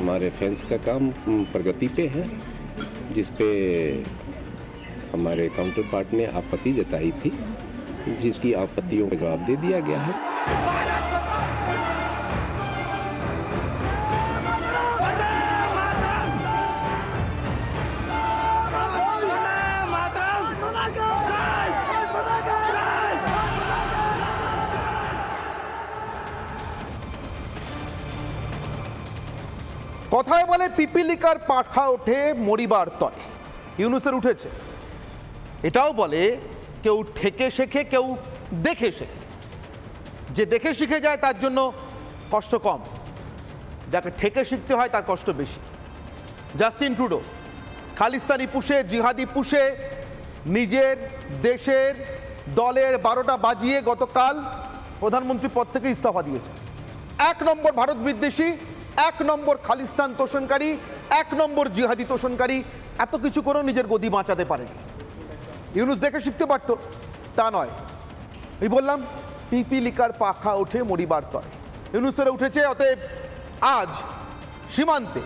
हमारे फेंस का काम प्रगति पे है, जिस पे हमारे काउंटर पार्ट ने आपत्ति जताई थी, जिसकी आपत्तियों का जवाब दे दिया गया है। কথায় বলে পিপিলিকার পাখা ওঠে মরিবার তরে, ইউনূসের উঠেছে। এটাও বলে কেউ ঠেকে শেখে, কেউ দেখে শেখে। যে দেখে শিখে যায় তার জন্য কষ্ট কম, যাকে ঠেকে শিখতে হয় তার কষ্ট বেশি। জাস্টিন ট্রুডো খালিস্তানি পুষে, জিহাদি পুষে নিজের দেশের দলের 12টা বাজিয়ে গতকাল প্রধানমন্ত্রী পদ থেকে ইস্তফা দিয়েছে। 1 নম্বর ভারত বিদ্বেষী, 1 নম্বর খালিস্তান তোষণকারী, 1 নম্বর জিহাদি তোষণকারী। এত কিছু করেও নিজের গদি বাঁচাতে পারেনি। ইউনূস দেখে শিখতে পারতো, তা নয়। এই বললাম পিপিলিকার পাখা ওঠে মরিবার তরে, ইউনূসের উঠেছে। অতএব আজ সীমান্তে,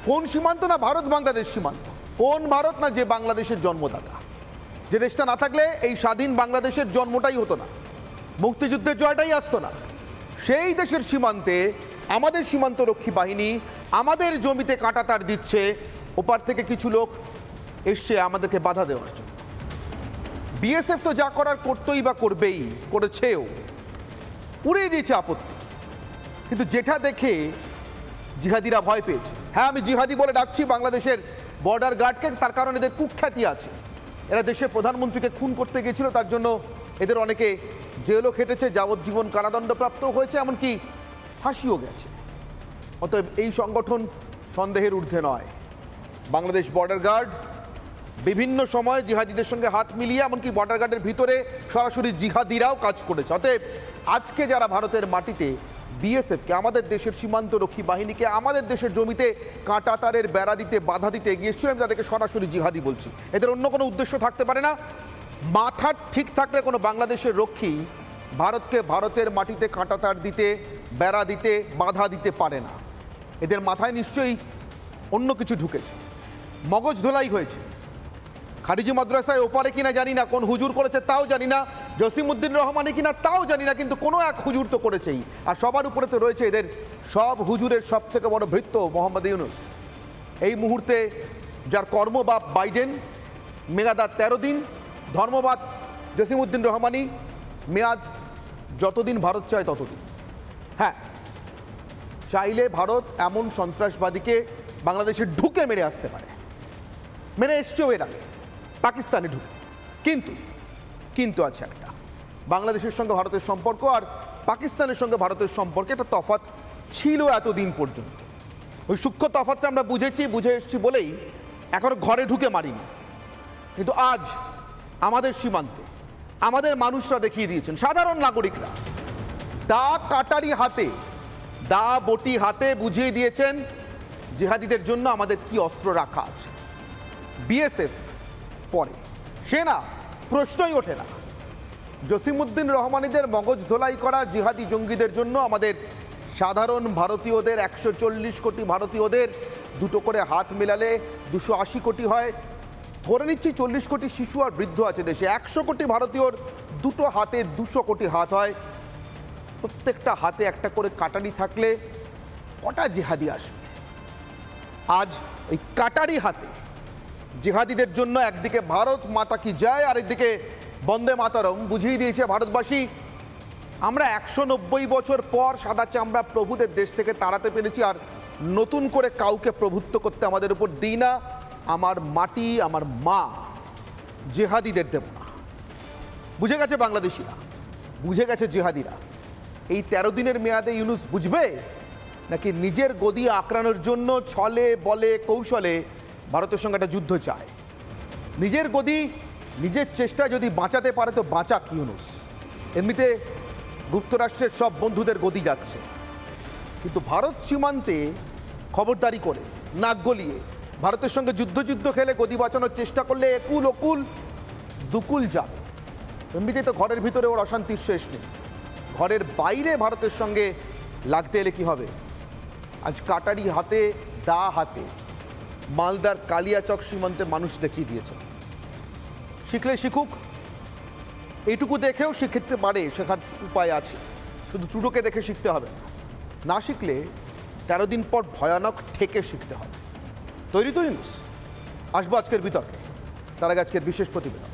কোন সীমান্ত? না ভারত বাংলাদেশ সীমান্ত। কোন ভারত? না যে বাংলাদেশের জন্মদাতা। যে দেশটা না থাকলে এই স্বাধীন বাংলাদেশের জন্মটাই হতো না, মুক্তিযুদ্ধের জয়টাই আসতো না। সেই দেশের সীমান্তে আমাদের সীমান্তরক্ষী বাহিনী আমাদের জমিতে কাঁটাতার দিচ্ছে। ওপার থেকে কিছু লোক এসছে আমাদেরকে বাধা দেওয়ার জন্য। বিএসএফ তো যা করার করতোই বা করবেই, করেছেও, উড়িয়ে দিয়েছে আপত্তি। কিন্তু যেটা দেখে জিহাদিরা ভয় পেয়েছে। হ্যাঁ, আমি জিহাদি বলে ডাকছি বাংলাদেশের বর্ডার গার্ডকে, তার কারণ এদের কুখ্যাতি আছে। এরা দেশের প্রধানমন্ত্রীকে খুন করতে গিয়েছিল, তার জন্য এদের অনেকে জেলও খেটেছে, যাবজ্জীবন কারাদণ্ডপ্রাপ্ত হয়েছে, এমনকি ফাঁসিও গেছে। অতএব এই সংগঠন সন্দেহের ঊর্ধ্বে নয়। বাংলাদেশ বর্ডার গার্ড বিভিন্ন সময় জিহাদিদের সঙ্গে হাত মিলিয়ে, এমনকি বর্ডার গার্ডের ভিতরে সরাসরি জিহাদিরাও কাজ করেছে। অতএব আজকে যারা ভারতের মাটিতে বিএসএফকে, আমাদের দেশের সীমান্তরক্ষী বাহিনীকে আমাদের দেশের জমিতে কাঁটাতারের বেড়া দিতে, বাধা দিতে এগিয়ে এসেছিলেন, তাদেরকে সরাসরি জিহাদি বলছি। এদের অন্য কোনো উদ্দেশ্য থাকতে পারে না। মাথা ঠিক থাকলে কোনো বাংলাদেশের রক্ষী ভারতকে ভারতের মাটিতে কাঁটাতার দিতে, বেড়া দিতে, বাধা দিতে পারে না। এদের মাথায় নিশ্চয়ই অন্য কিছু ঢুকেছে, মগজ ধোলাই হয়েছে। খারিজি মাদ্রাসায় ওপারে কিনা জানি না, কোন হুজুর করেছে তাও জানি না, জসিমউদ্দিন রহমানি কিনা তাও জানি না, কিন্তু কোনো এক হুজুর তো করেছেই। আর সবার উপরে তো রয়েছে এদের সব হুজুরের সব থেকে বড় ভৃত্য মোহাম্মদ ইউনূস। এই মুহূর্তে যার কর্মবাপ বাইডেন, মেয়াদ 13 দিন, ধর্মবাদ জসিমউদ্দিন রহমানি, মেয়াদ যতদিন ভারত চায় ততদিন। হ্যাঁ, চাইলে ভারত এমন সন্ত্রাসবাদীকে বাংলাদেশে ঢুকে মেরে আসতে পারে, মেরে এসছেও এর আগে পাকিস্তানে ঢুকে। কিন্তু আছে একটা, বাংলাদেশের সঙ্গে ভারতের সম্পর্ক আর পাকিস্তানের সঙ্গে ভারতের সম্পর্কে একটা তফাৎ ছিল এতদিন পর্যন্ত। ওই সূক্ষ্ম তফাৎটা আমরা বুঝে এসেছি বলেই এখনো ঘরে ঢুকে মারিনি। কিন্তু আজ আমাদের সীমান্তে আমাদের মানুষরা দেখিয়ে দিয়েছেন, সাধারণ নাগরিকরা দা কাটারি হাতে, দা বটি হাতে বুঝিয়ে দিয়েছেন জিহাদিদের জন্য আমাদের কি অস্ত্র রাখা আছে। বিএসএফ পরে, সেনা প্রশ্নই ওঠে না। জসিমউদ্দিন রহমানিদের মগজ ধোলাই করা জিহাদি জঙ্গিদের জন্য আমাদের সাধারণ ভারতীয়দের, 140 কোটি ভারতীয়দের দুটো করে হাত মেলালে 280 কোটি হয়। ধরে নিচ্ছি 40 কোটি শিশু আর বৃদ্ধ আছে দেশে, 100 কোটি ভারতীয়র দুটো হাতে 200 কোটি হাত হয়। প্রত্যেকটা হাতে একটা করে কাটারি থাকলে কটা জিহাদি আসবে? আজ এই কাটারি হাতে জিহাদিদের জন্য একদিকে ভারত মাতা কি যায়, আর একদিকে বন্দে মাতরম বুঝিয়ে দিয়েছে ভারতবাসী আমরা 190 বছর পর সাদা চামড়া প্রভুদের দেশ থেকে তাড়াতে পেরেছি, আর নতুন করে কাউকে প্রভুত্ব করতে আমাদের উপর দিই না। আমার মাটি, আমার মা জিহাদিদের দেব না। বুঝে গেছে বাংলাদেশিরা, বুঝে গেছে জিহাদিরা। এই 13 দিনের মেয়াদে ইউনূস বুঝবে নাকি নিজের গদি আঁকড়ানোর জন্য ছলে বলে কৌশলে ভারতের সঙ্গে একটা যুদ্ধ চায়? নিজের গদি নিজের চেষ্টায় যদি বাঁচাতে পারে তো বাঁচাক ইউনূস। এমনিতে যুক্তরাষ্ট্রের সব বন্ধুদের গদি যাচ্ছে, কিন্তু ভারত সীমান্তে খবরদারি করে, নাক গলিয়ে ভারতের সঙ্গে যুদ্ধ খেলে গদি বাঁচানোর চেষ্টা করলে একুল ওকুল দুকুল যাবে। এমনিতে তো ঘরের ভিতরে ওর অশান্তির শেষ নেই, ঘরের বাইরে ভারতের সঙ্গে লাগতে এলে কি হবে? আজ কাটারি হাতে দা হাতে মালদার কালিয়াচক সীমান্তে মানুষ দেখিয়ে দিয়েছে। শিখলে শিখুক, এইটুকু দেখেও শিখতে পারে, শেখার উপায় আছে, শুধু ট্রুডোকে দেখে শিখতে হবে না। না শিখলে 13 দিন পর ভয়ানক ঠেকে শিখতে হবে। তৈরি তো ইউনুস? আসবো আজকের বিতর্কে, তার আগে আজকের বিশেষ প্রতিবেদন।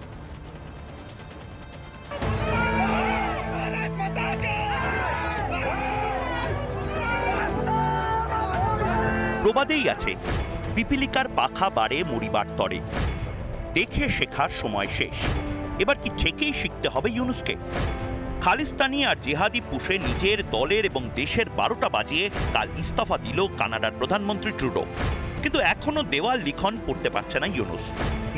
প্রবাদেই আছে, পিপিলিকার পাখা বাড়ে মরিবার তরে। দেখে শেখার সময় শেষ। এবার কি ঠেকেই শিখতে হবে ইউনুসকে? খালিস্তানি আর জেহাদি পুষে নিজের দলের এবং দেশের 12টা বাজিয়ে কাল ইস্তফা দিল কানাডার প্রধানমন্ত্রী ট্রুডো। কিন্তু এখনো দেওয়াল লিখন পড়তে পারছে না ইউনুস।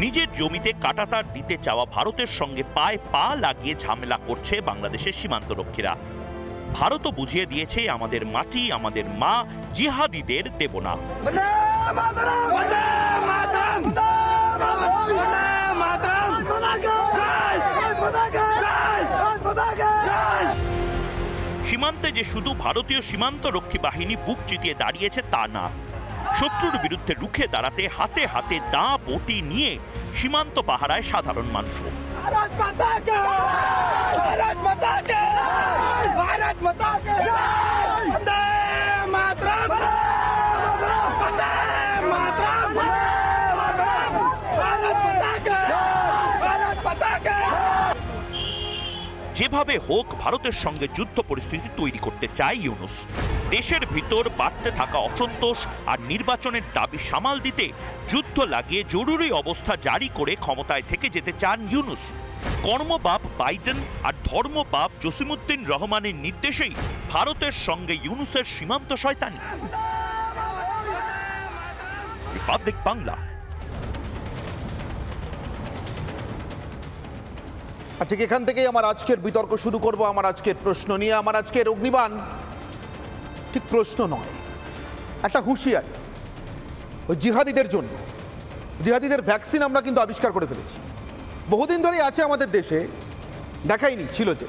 নিজের জমিতে কাঁটাতার দিতে চাওয়া ভারতের সঙ্গে পায়ে পা লাগিয়ে ঝামেলা করছে বাংলাদেশের সীমান্তরক্ষীরা। ভারতও বুঝিয়ে দিয়েছে, আমাদের মাটি, আমাদের মা, জিহাদিদের দেব না। সীমান্তে যে শুধু ভারতীয় সীমান্তরক্ষী বাহিনী বুক চিতিয়ে দাঁড়িয়েছে তা না, শত্রুর বিরুদ্ধে রুখে দাঁড়াতে হাতে হাতে দা বটি নিয়ে সীমান্ত পাহারায় সাধারণ মানুষ। যেভাবে হোক ভারতের সঙ্গে যুদ্ধ পরিস্থিতি তৈরি করতে চায় ইউনুস। দেশের ভিতর বাড়তে থাকা অসন্তোষ আর নির্বাচনের দাবি সামাল দিতে যুদ্ধ লাগিয়ে জরুরি অবস্থা জারি করে ক্ষমতায় থেকে যেতে চান ইউনুস। কর্মবাপ বাইডেন আর ধর্মবাপ জসিমউদ্দিন রহমানের নির্দেশেই ভারতের সঙ্গে ইউনুসের সীমান্ত শয়তানি। রিপাবলিক বাংলা। ঠিক এখান থেকেই আমার আজকের বিতর্ক শুরু করব। আমার আজকের প্রশ্ন নিয়ে। আমার আজকের অগ্নিবাণ ঠিক প্রশ্ন নয়, একটা হুঁশিয়ারি ওই জিহাদিদের জন্য। জিহাদিদের ভ্যাকসিন আমরা কিন্তু আবিষ্কার করে ফেলেছি, বহুদিন ধরেই আছে আমাদের দেশে, দেখাইনি ছিল যে,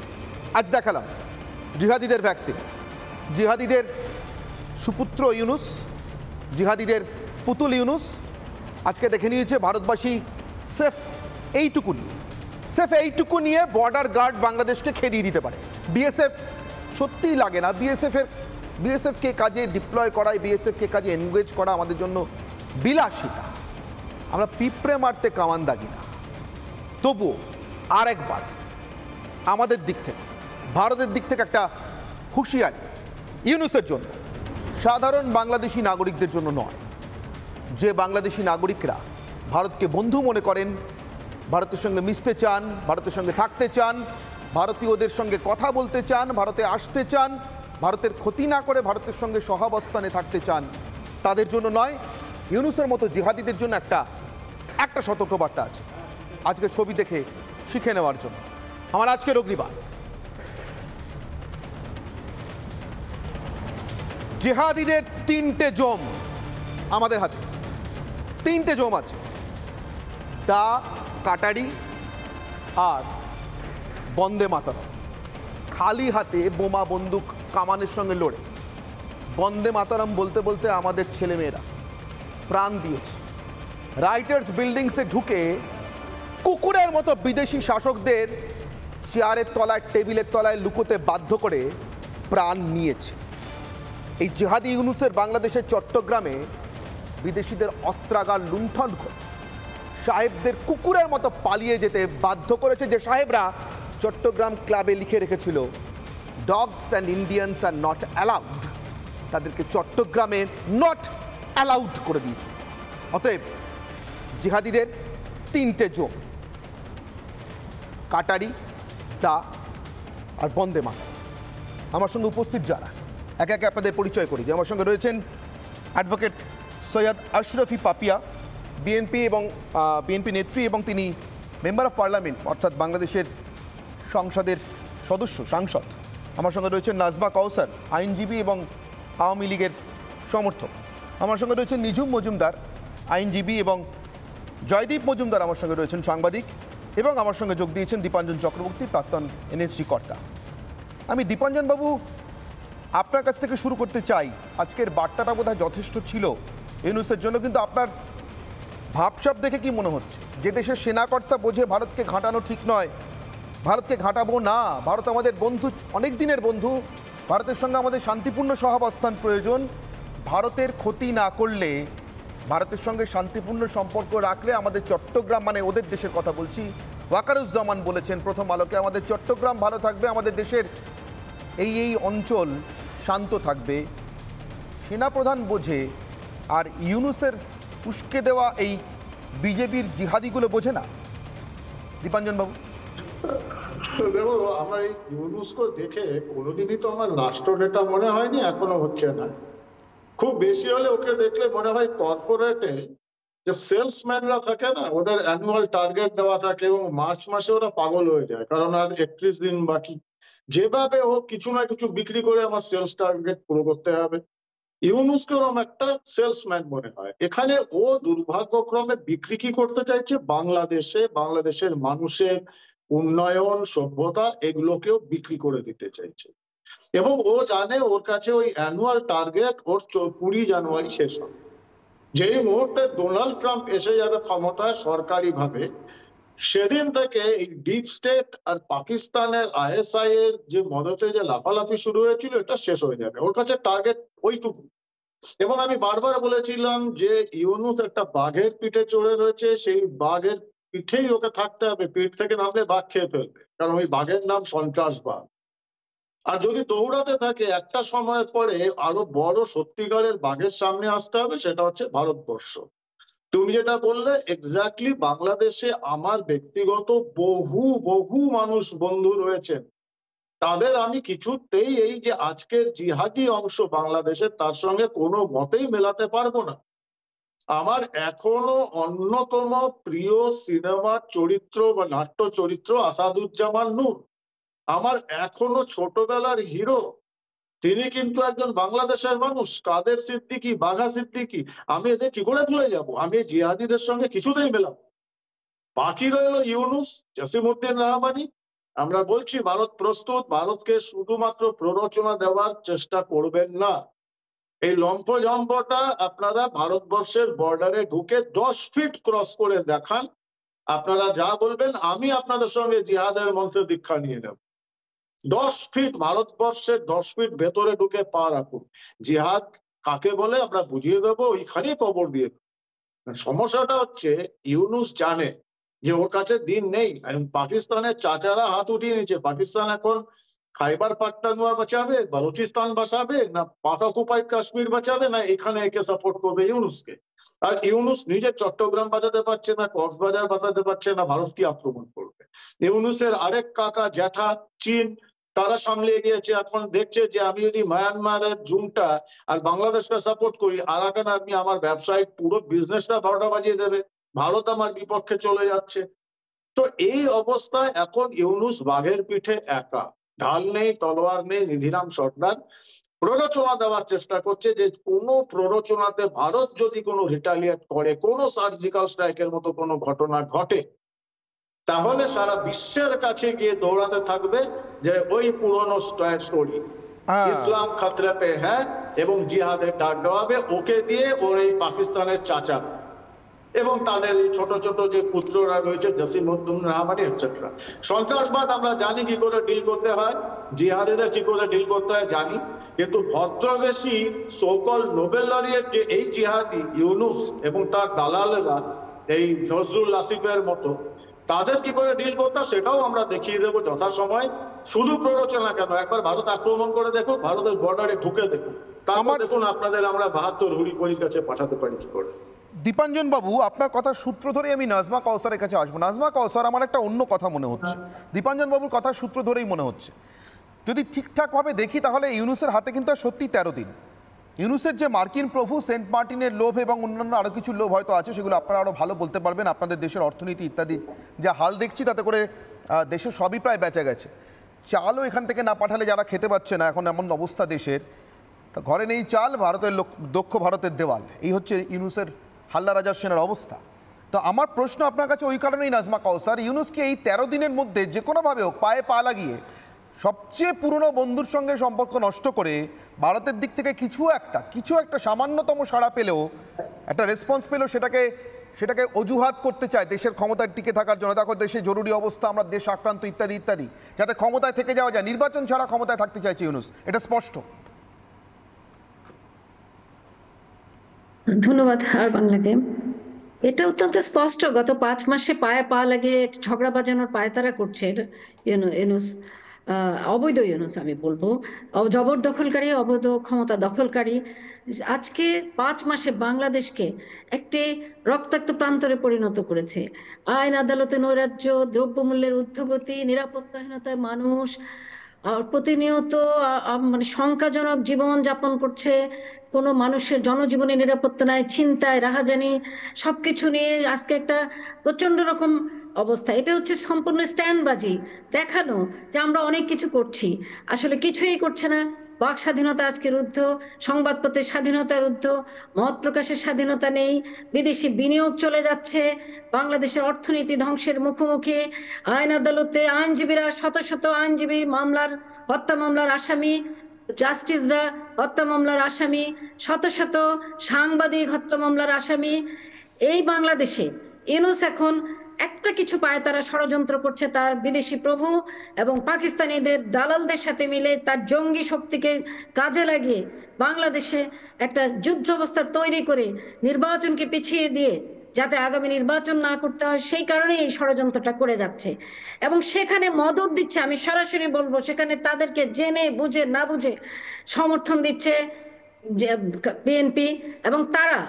আজ দেখালাম জিহাদিদের ভ্যাকসিন। জিহাদিদের সুপুত্র ইউনুস, জিহাদিদের পুতুল ইউনুস আজকে দেখে নিয়েছে ভারতবাসী স্রেফ এইটুকু নিয়ে বর্ডার গার্ড বাংলাদেশকে খেদিয়ে দিতে পারে। বিএসএফ সত্যিই লাগে না। বিএসএফকে কাজে ডিপ্লয় করা, বিএসএফকে কাজে এনগেজ করা আমাদের জন্য বিলাসিতা। আমরা পিঁপড়ে মারতে কামান দাগি না। তবুও আরেকবার আমাদের দিক থেকে, ভারতের দিক থেকে একটা হুঁশিয়ারি ইউনুসের জন্য, সাধারণ বাংলাদেশি নাগরিকদের জন্য নয়। যে বাংলাদেশি নাগরিকরা ভারতকে বন্ধু মনে করেন, ভারতের সঙ্গে মিশতে চান, ভারতের সঙ্গে থাকতে চান, ভারতীয়দের সঙ্গে কথা বলতে চান, ভারতে আসতে চান, ভারতের ক্ষতি না করে ভারতের সঙ্গে সহাবস্থানে থাকতে চান, তাদের জন্য নয়, ইউনুসের মতো জিহাদিদের জন্য একটা সতর্কবার্তা আছে। আজকে ছবি দেখে শিখে নেওয়ার জন্য আমার আজকের অগ্নিবাণ। জিহাদিদের 3টে জম আমাদের হাতে, 3টে জম আছে, দা, কাটারি আর বন্দে মাতরম। খালি হাতে বোমা বন্দুক কামানের সঙ্গে লড়ে বন্দে মাতরম বলতে বলতে আমাদের ছেলেমেয়েরা প্রাণ দিয়েছে। রাইটার্স বিল্ডিংসে ঢুকে কুকুরের মতো বিদেশি শাসকদের চেয়ারের তলায়, টেবিলের তলায় লুকোতে বাধ্য করে প্রাণ নিয়েছে। এই জিহাদি ইউনুসের বাংলাদেশের চট্টগ্রামে বিদেশিদের অস্ত্রাগার লুণ্ঠন করে সাহেবদের কুকুরের মতো পালিয়ে যেতে বাধ্য করেছে। যে সাহেবরা চট্টগ্রাম ক্লাবে লিখে রেখেছিল dogs and Indians are not allowed, তাদেরকে চট্টগ্রামে নট অ্যালাউড করে দিয়েছিল। অতএব জিহাদিদের 3টে জোন, কাটারি, দা আর বন্দে মাতরম। আমার সঙ্গে উপস্থিত যারা, একে একে আপনাদের পরিচয় করি। যে আমার সঙ্গে রয়েছেন অ্যাডভোকেট সৈয়দ আশরাফি পাপিয়া, বিএনপি নেত্রী এবং তিনি মেম্বার অফ পার্লামেন্ট, অর্থাৎ বাংলাদেশের সংসদের সাংসদ। আমার সঙ্গে রয়েছেন নাজমা কাউসার, আইনজীবী এবং আওয়ামী লীগের সমর্থক। আমার সঙ্গে রয়েছেন নিঝুম মজুমদার, আইনজীবী, এবং জয়দীপ মজুমদার আমার সঙ্গে রয়েছেন সাংবাদিক, এবং আমার সঙ্গে যোগ দিয়েছেন দীপাঞ্জন চক্রবর্তী, প্রাক্তন এনএসজি কর্তা। আমি দীপাঞ্জনবাবু আপনার কাছ থেকে শুরু করতে চাই। আজকের বার্তাটা বোধহয় যথেষ্ট ছিল ইউনূসের জন্য, কিন্তু আপনার ভাবসাব দেখে কি মনে হচ্ছে যে দেশের সেনাকর্তা বোঝে ভারতকে ঘাঁটানো ঠিক নয়, ভারতকে ঘাঁটাবো না, ভারত আমাদের বন্ধু, অনেক দিনের বন্ধু, ভারতের সঙ্গে আমাদের শান্তিপূর্ণ সহাবস্থান প্রয়োজন, ভারতের ক্ষতি না করলে, ভারতের সঙ্গে শান্তিপূর্ণ সম্পর্ক রাখলে আমাদের চট্টগ্রাম, মানে ওদের দেশের কথা বলছি, ওয়াকারুজ্জামান বলেছেন প্রথম আলোকে, আমাদের চট্টগ্রাম ভালো থাকবে, আমাদের দেশের এই অঞ্চল শান্ত থাকবে। সেনাপ্রধান বোঝে, আর ইউনূসের উস্কে দেওয়া এই বিজেপির জিহাদিগুলো বোঝে না। দীপাঞ্জন বাবু, দেখো, আমার এই ইউনূসকে দেখে কোনোদিনই তো আমার রাষ্ট্রনেতা মনে হয়নি, এখনো হচ্ছে না। খুব বেশি হলে ওকে দেখলে মনে হয় কর্পোরেটে যে সেলসম্যানরা থাকে না, ওদের অ্যানুয়াল টার্গেট দেওয়া থাকে এবং মার্চ মাসে ওরা পাগল হয়ে যায়, কারণ আর 31 দিন বাকি। যেভাবে ও কিছু না কিছু বিক্রি করে আমার সেলস টার্গেট পুরো করতে হবে, ইউনূসকে ওরকম একটা সেলসম্যান মনে হয়। এখানে ও দুর্ভাগ্যক্রমে বিক্রি কি করতে চাইছে, বাংলাদেশের মানুষের উন্নয়ন, সভ্যতা, এগুলোকেও বিক্রি করে দিতে চাইছে। এবং ও জানে ওর কাছে ওই অ্যানুয়াল টার্গেট ওর 20 জানুয়ারি শেষ হবে। যেই মুহূর্তে ডোনাল্ড ট্রাম্প এসে যাবে ক্ষমতায় সরকারিভাবে, সেদিন থেকে এই ডিপ স্টেট আর পাকিস্তানের ISI এর যে মদতে যে লাফালাফি শুরু হয়েছিল, এটা শেষ হয়ে যাবে। ওর কাছে টার্গেট ওইটুকু। এবং আমি বারবার বলেছিলাম যে ইউনূস একটা বাঘের পিঠে চড়ে রয়েছে, সেই বাঘের পিঠেই ওকে থাকতে হবে, পিঠ থেকে নামলে বাঘ খেয়ে ফেলবে, কারণ ওই বাঘের নাম সন্ত্রাসবাদ। আর যদি দৌড়াতে থাকে, একটা সময়ের পরে আরো বড় সত্যিকারের বাঘের সামনে আসতে হবে, সেটা হচ্ছে ভারতবর্ষ। তুমি যেটা বললে এক্স্যাক্টলি, বাংলাদেশে আমার ব্যক্তিগত বহু মানুষ বন্ধু রয়েছেন, তাদের আমি কিছুতেই এই যে আজকের জিহাদি অংশ বাংলাদেশের, তার সঙ্গে কোনো মতেই মেলাতে পারবো না। আমার এখনো অন্যতম প্রিয় সিনেমার চরিত্র বা নাট্য চরিত্র আসাদুজ্জামান নূর, আমার এখনো ছোটবেলার হিরো। তিনি কিন্তু একজন বাংলাদেশের মানুষ, কাদের সিদ্দিকী, বাঘা সিদ্দিকী। আমি এদের কি করে ভুলে যাব? আমি জিহাদিদের সঙ্গে কিছুতেই মেলাম। বাকি রইল ইউনূস, জসিমউদ্দিন রহমানি। আমরা বলছি ভারত প্রস্তুত, ভারতকে শুধুমাত্র প্ররোচনা দেওয়ার চেষ্টা করবেন না। এই লম্ফঝম্পটা আপনারা ভারতবর্ষের বর্ডারে ঢুকে 10 ফিট ক্রস করে দেখান, আপনারা যা বলবেন আমি আপনাদের সঙ্গে জিহাদের মন্ত্রে দীক্ষা নিয়ে নেব। 10 ফিট, ভারতবর্ষের 10 ফিট ভেতরে ঢুকে পা রাখুন। জিহাদ কাকে বলে আমরা বুঝিয়ে দেবো, ওইখানেই কবর দিয়ে দেবো। সমস্যাটা হচ্ছে ইউনূস জানে যে ওর কাছে দিন নেই। পাকিস্তানের চাচারা হাত উঠিয়ে নিচ্ছে। পাকিস্তান এখন খাইবার পাখতুনখোয়া বাঁচাবে, বালুচিস্তান বাঁচাবে, না পাক অকুপাইড কাশ্মীর বাঁচাবে, না এখানে একে সাপোর্ট করবে ইউনূসকে। আর ইউনূস নিজে চট্টগ্রাম বাঁচাতে পারছে না, কক্সবাজার বাঁচাতে পারছে না, ভারত কি আক্রমণ করবে? ইউনূসের আরেক কাকা জ্যাঠা চীন, তারা সামলে গিয়েছে। এখন দেখছে যে আমি যদি মায়ানমারের জুমটা আর বাংলাদেশকে সাপোর্ট করি, আরাকান আর্মি আমার ব্যবসায়িক পুরো বিজনেসটা 12টা বাজিয়ে দেবে, ভারত আমার বিপক্ষে চলে যাচ্ছে। তো এই অবস্থায় এখন ইউনূস বাঘের পিঠে একা, ঢাল নেই, তলোয়ার নেই। নিধিরাম সর্দার প্ররোচনা দেওয়ার চেষ্টা করছে যে কোনো প্ররোচনাতে ভারত যদি কোনো রিটালিয়েট করে, কোনো সার্জিক্যাল স্ট্রাইকের মতো কোনো ঘটনা ঘটে, তাহলে সারা বিশ্বের কাছে গিয়ে দৌড়াতে থাকবে যে ওই পুরনো স্টোরি, ইসলাম খতরে পে হ্যাঁ, এবং জিহাদের ডাক দেওয়াবে ওকে দিয়ে, ওর এই পাকিস্তানের চাচা এবং তাদের এই ছোট ছোট যে পুত্ররা রয়েছে, জসিমউদ্দিন রহমানি এটসেট্রা। সন্ত্রাসবাদ আমরা জানি কি করে ডিল করতে হয়, জিহাদিদের কি করে ডিল করতে হয় জানি, কিন্তু ভদ্রবেশী সোকল নোবেল লরিয়েট যে এই জিহাদি ইউনূস এবং তার দালালেরা, এই নজরুল আসিফের মতো, তাদের কি করে ডিল করতে হয় সেটাও আমরা দেখিয়ে দেবো যথাসময়। শুধু প্ররোচনা কেন, একবার ভারত আক্রমণ করে দেখুন, ভারতের বর্ডারে ঢুকে দেখুন, তারপর দেখুন আপনাদের আমরা 72 হুড়ির কাছে পাঠাতে পারি কি করে। দীপাঞ্জন বাবু, আপনার কথার সূত্র ধরে আমি নাজমা কাউসারের কাছে আসবো। নাজমা কাউসার, আমার একটা অন্য কথা মনে হচ্ছে, দীপাঞ্জন বাবুর কথার সূত্র ধরেই মনে হচ্ছে, যদি ঠিকঠাকভাবে দেখি তাহলে ইউনূসের হাতে কিন্তু সত্যি 13 দিন। ইউনূসের যে মার্কিন প্রভু, সেন্ট মার্টিনের লোভ এবং অন্যান্য আরও কিছু লোভ হয়তো আছে, সেগুলো আপনারা আরও ভালো বলতে পারবেন। আপনাদের দেশের অর্থনীতি ইত্যাদি যা হাল দেখছি, তাতে করে দেশের সবই প্রায় বেচা গেছে। চালও এখান থেকে না পাঠালে যারা খেতে পাচ্ছে না, এখন এমন অবস্থা দেশের, তা ঘরে নেই চাল, ভারতের দক্ষ ভারতের দেওয়াল, এই হচ্ছে ইউনূসের হাল্লা রাজার সেনার অবস্থা। তো আমার প্রশ্ন আপনার কাছে ওই কারণেই নাজমা কাউসার, ইউনূসকে এই 13 দিনের মধ্যে যে কোনোভাবে হোক পায়ে পা লাগিয়ে সবচেয়ে পুরনো বন্ধুর সঙ্গে সম্পর্ক নষ্ট করে ভারতের দিক থেকে কিছু একটা সামান্যতম সাড়া পেলেও, একটা রেসপন্স পেলেও সেটাকে অজুহাত করতে চায় দেশের ক্ষমতায় টিকে থাকার জন্য। দেখো দেশে জরুরি অবস্থা, আমরা দেশ আক্রান্ত, ইত্যাদি ইত্যাদি, যাতে ক্ষমতায় থেকে যাওয়া যায়। নির্বাচন ছাড়া ক্ষমতায় থাকতে চাইছে ইউনূস, এটা স্পষ্ট। ধন্যবাদ আর বাংলাকে। এটা অত্যন্ত স্পষ্ট, গত 5 মাসে পায়ে পা লাগিয়ে ঝগড়া বাজানোর পায়তারা করছে ইউনূস, অবৈধ ইউনূস আমি বলবো, জবরদখলকারী, অবৈধ ক্ষমতা দখলকারী। আজকে 5 মাসে বাংলাদেশকে একটি রক্তাক্ত প্রান্তরে পরিণত করেছে। আইন আদালতে নৈরাজ্য, দ্রব্যমূল্যের ঊর্ধ্বগতি, নিরাপত্তাহীনতায় মানুষ প্রতিনিয়ত মানে শঙ্কাজনক জীবন যাপন করছে। কোনো মানুষের জনজীবনে নিরাপত্তা নাই, ছিনতাই, রাহাজানি, সবকিছু নিয়ে আজকে একটা প্রচন্ড রকম অবস্থা। এটা হচ্ছে সম্পূর্ণ স্ট্যান্ডবাজি, দেখানো যে আমরা অনেক কিছু করছি, আসলে কিছুই করছে না। বাক স্বাধীনতা আজকে রুদ্ধ, সংবাদপত্রের স্বাধীনতা রুদ্ধ, মত প্রকাশের স্বাধীনতা নেই, বিদেশি বিনিয়োগ চলে যাচ্ছে, বাংলাদেশের অর্থনীতি ধ্বংসের মুখোমুখি। আইন আদালতে আইনজীবীরা, শত শত আইনজীবী হত্যা মামলার আসামি, জাস্টিসরা হত্যা মামলার আসামি, শত শত সাংবাদিক হত্যা মামলার আসামি। এই বাংলাদেশে ইউনূস এখন একটা কিছু পায়, তারা ষড়যন্ত্র করছে তার বিদেশি প্রভু এবং পাকিস্তানিদের দালালদের সাথে মিলে, তার জঙ্গি শক্তিকে কাজে লাগিয়ে বাংলাদেশে একটা যুদ্ধ অবস্থা তৈরি করে নির্বাচনকে পিছিয়ে দিয়ে যাতে আগামী নির্বাচন না করতে হয়, সেই কারণেই এই ষড়যন্ত্রটা করে যাচ্ছে। এবং সেখানে মদত দিচ্ছে, আমি সরাসরি বলবো, সেখানে তাদেরকে জেনে বুঝে না বুঝে সমর্থন দিচ্ছে বিএনপি, এবং তারা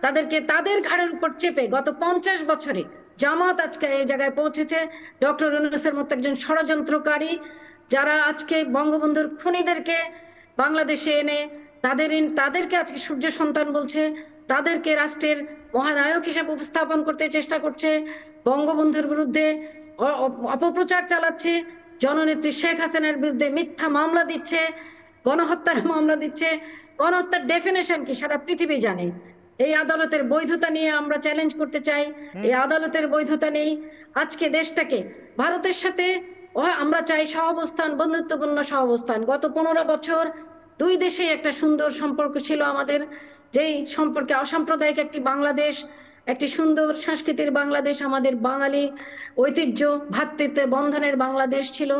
তাদেরকে তাদের ঘাড়ের উপর চেপে গত 50 বছরে জামাত আজকে এই জায়গায় পৌঁছেছে। ডক্টর ইউনূসের মতো একজন ষড়যন্ত্রকারী, যারা আজকে বঙ্গবন্ধুর খুনিদেরকে বাংলাদেশে এনে তাদেরকে আজকে সূর্য সন্তান বলছে, তাদেরকে রাষ্ট্রের মহানায়ক হিসেবে উপস্থাপন করতে চেষ্টা করছে, বঙ্গবন্ধুর বিরুদ্ধে অপপ্রচার চালাচ্ছে, জননেত্রী শেখ হাসিনার বিরুদ্ধে মিথ্যা মামলা দিচ্ছে, গণহত্যার মামলা দিচ্ছে। গণহত্যার ডেফিনেশন কি সারা পৃথিবী জানে। এই আদালতের বৈধতা নিয়ে আমরা চ্যালেঞ্জ করতে চাই, এই আদালতের বৈধতা নেই। আজকে দেশটাকে ভারতের সাথে আমরা চাই সহাবস্থান, বন্ধুত্বপূর্ণ সহাবস্থান। গত 15 বছর দুই দেশে একটা সুন্দর সম্পর্ক ছিল আমাদের, যেই সম্পর্কে অসাম্প্রদায়িক একটি বাংলাদেশ, একটি সুন্দর সংস্কৃতির বাংলাদেশ, আমাদের বাঙালি ঐতিহ্য, ভ্রাতৃত্বের বন্ধনের বাংলাদেশ ছিল।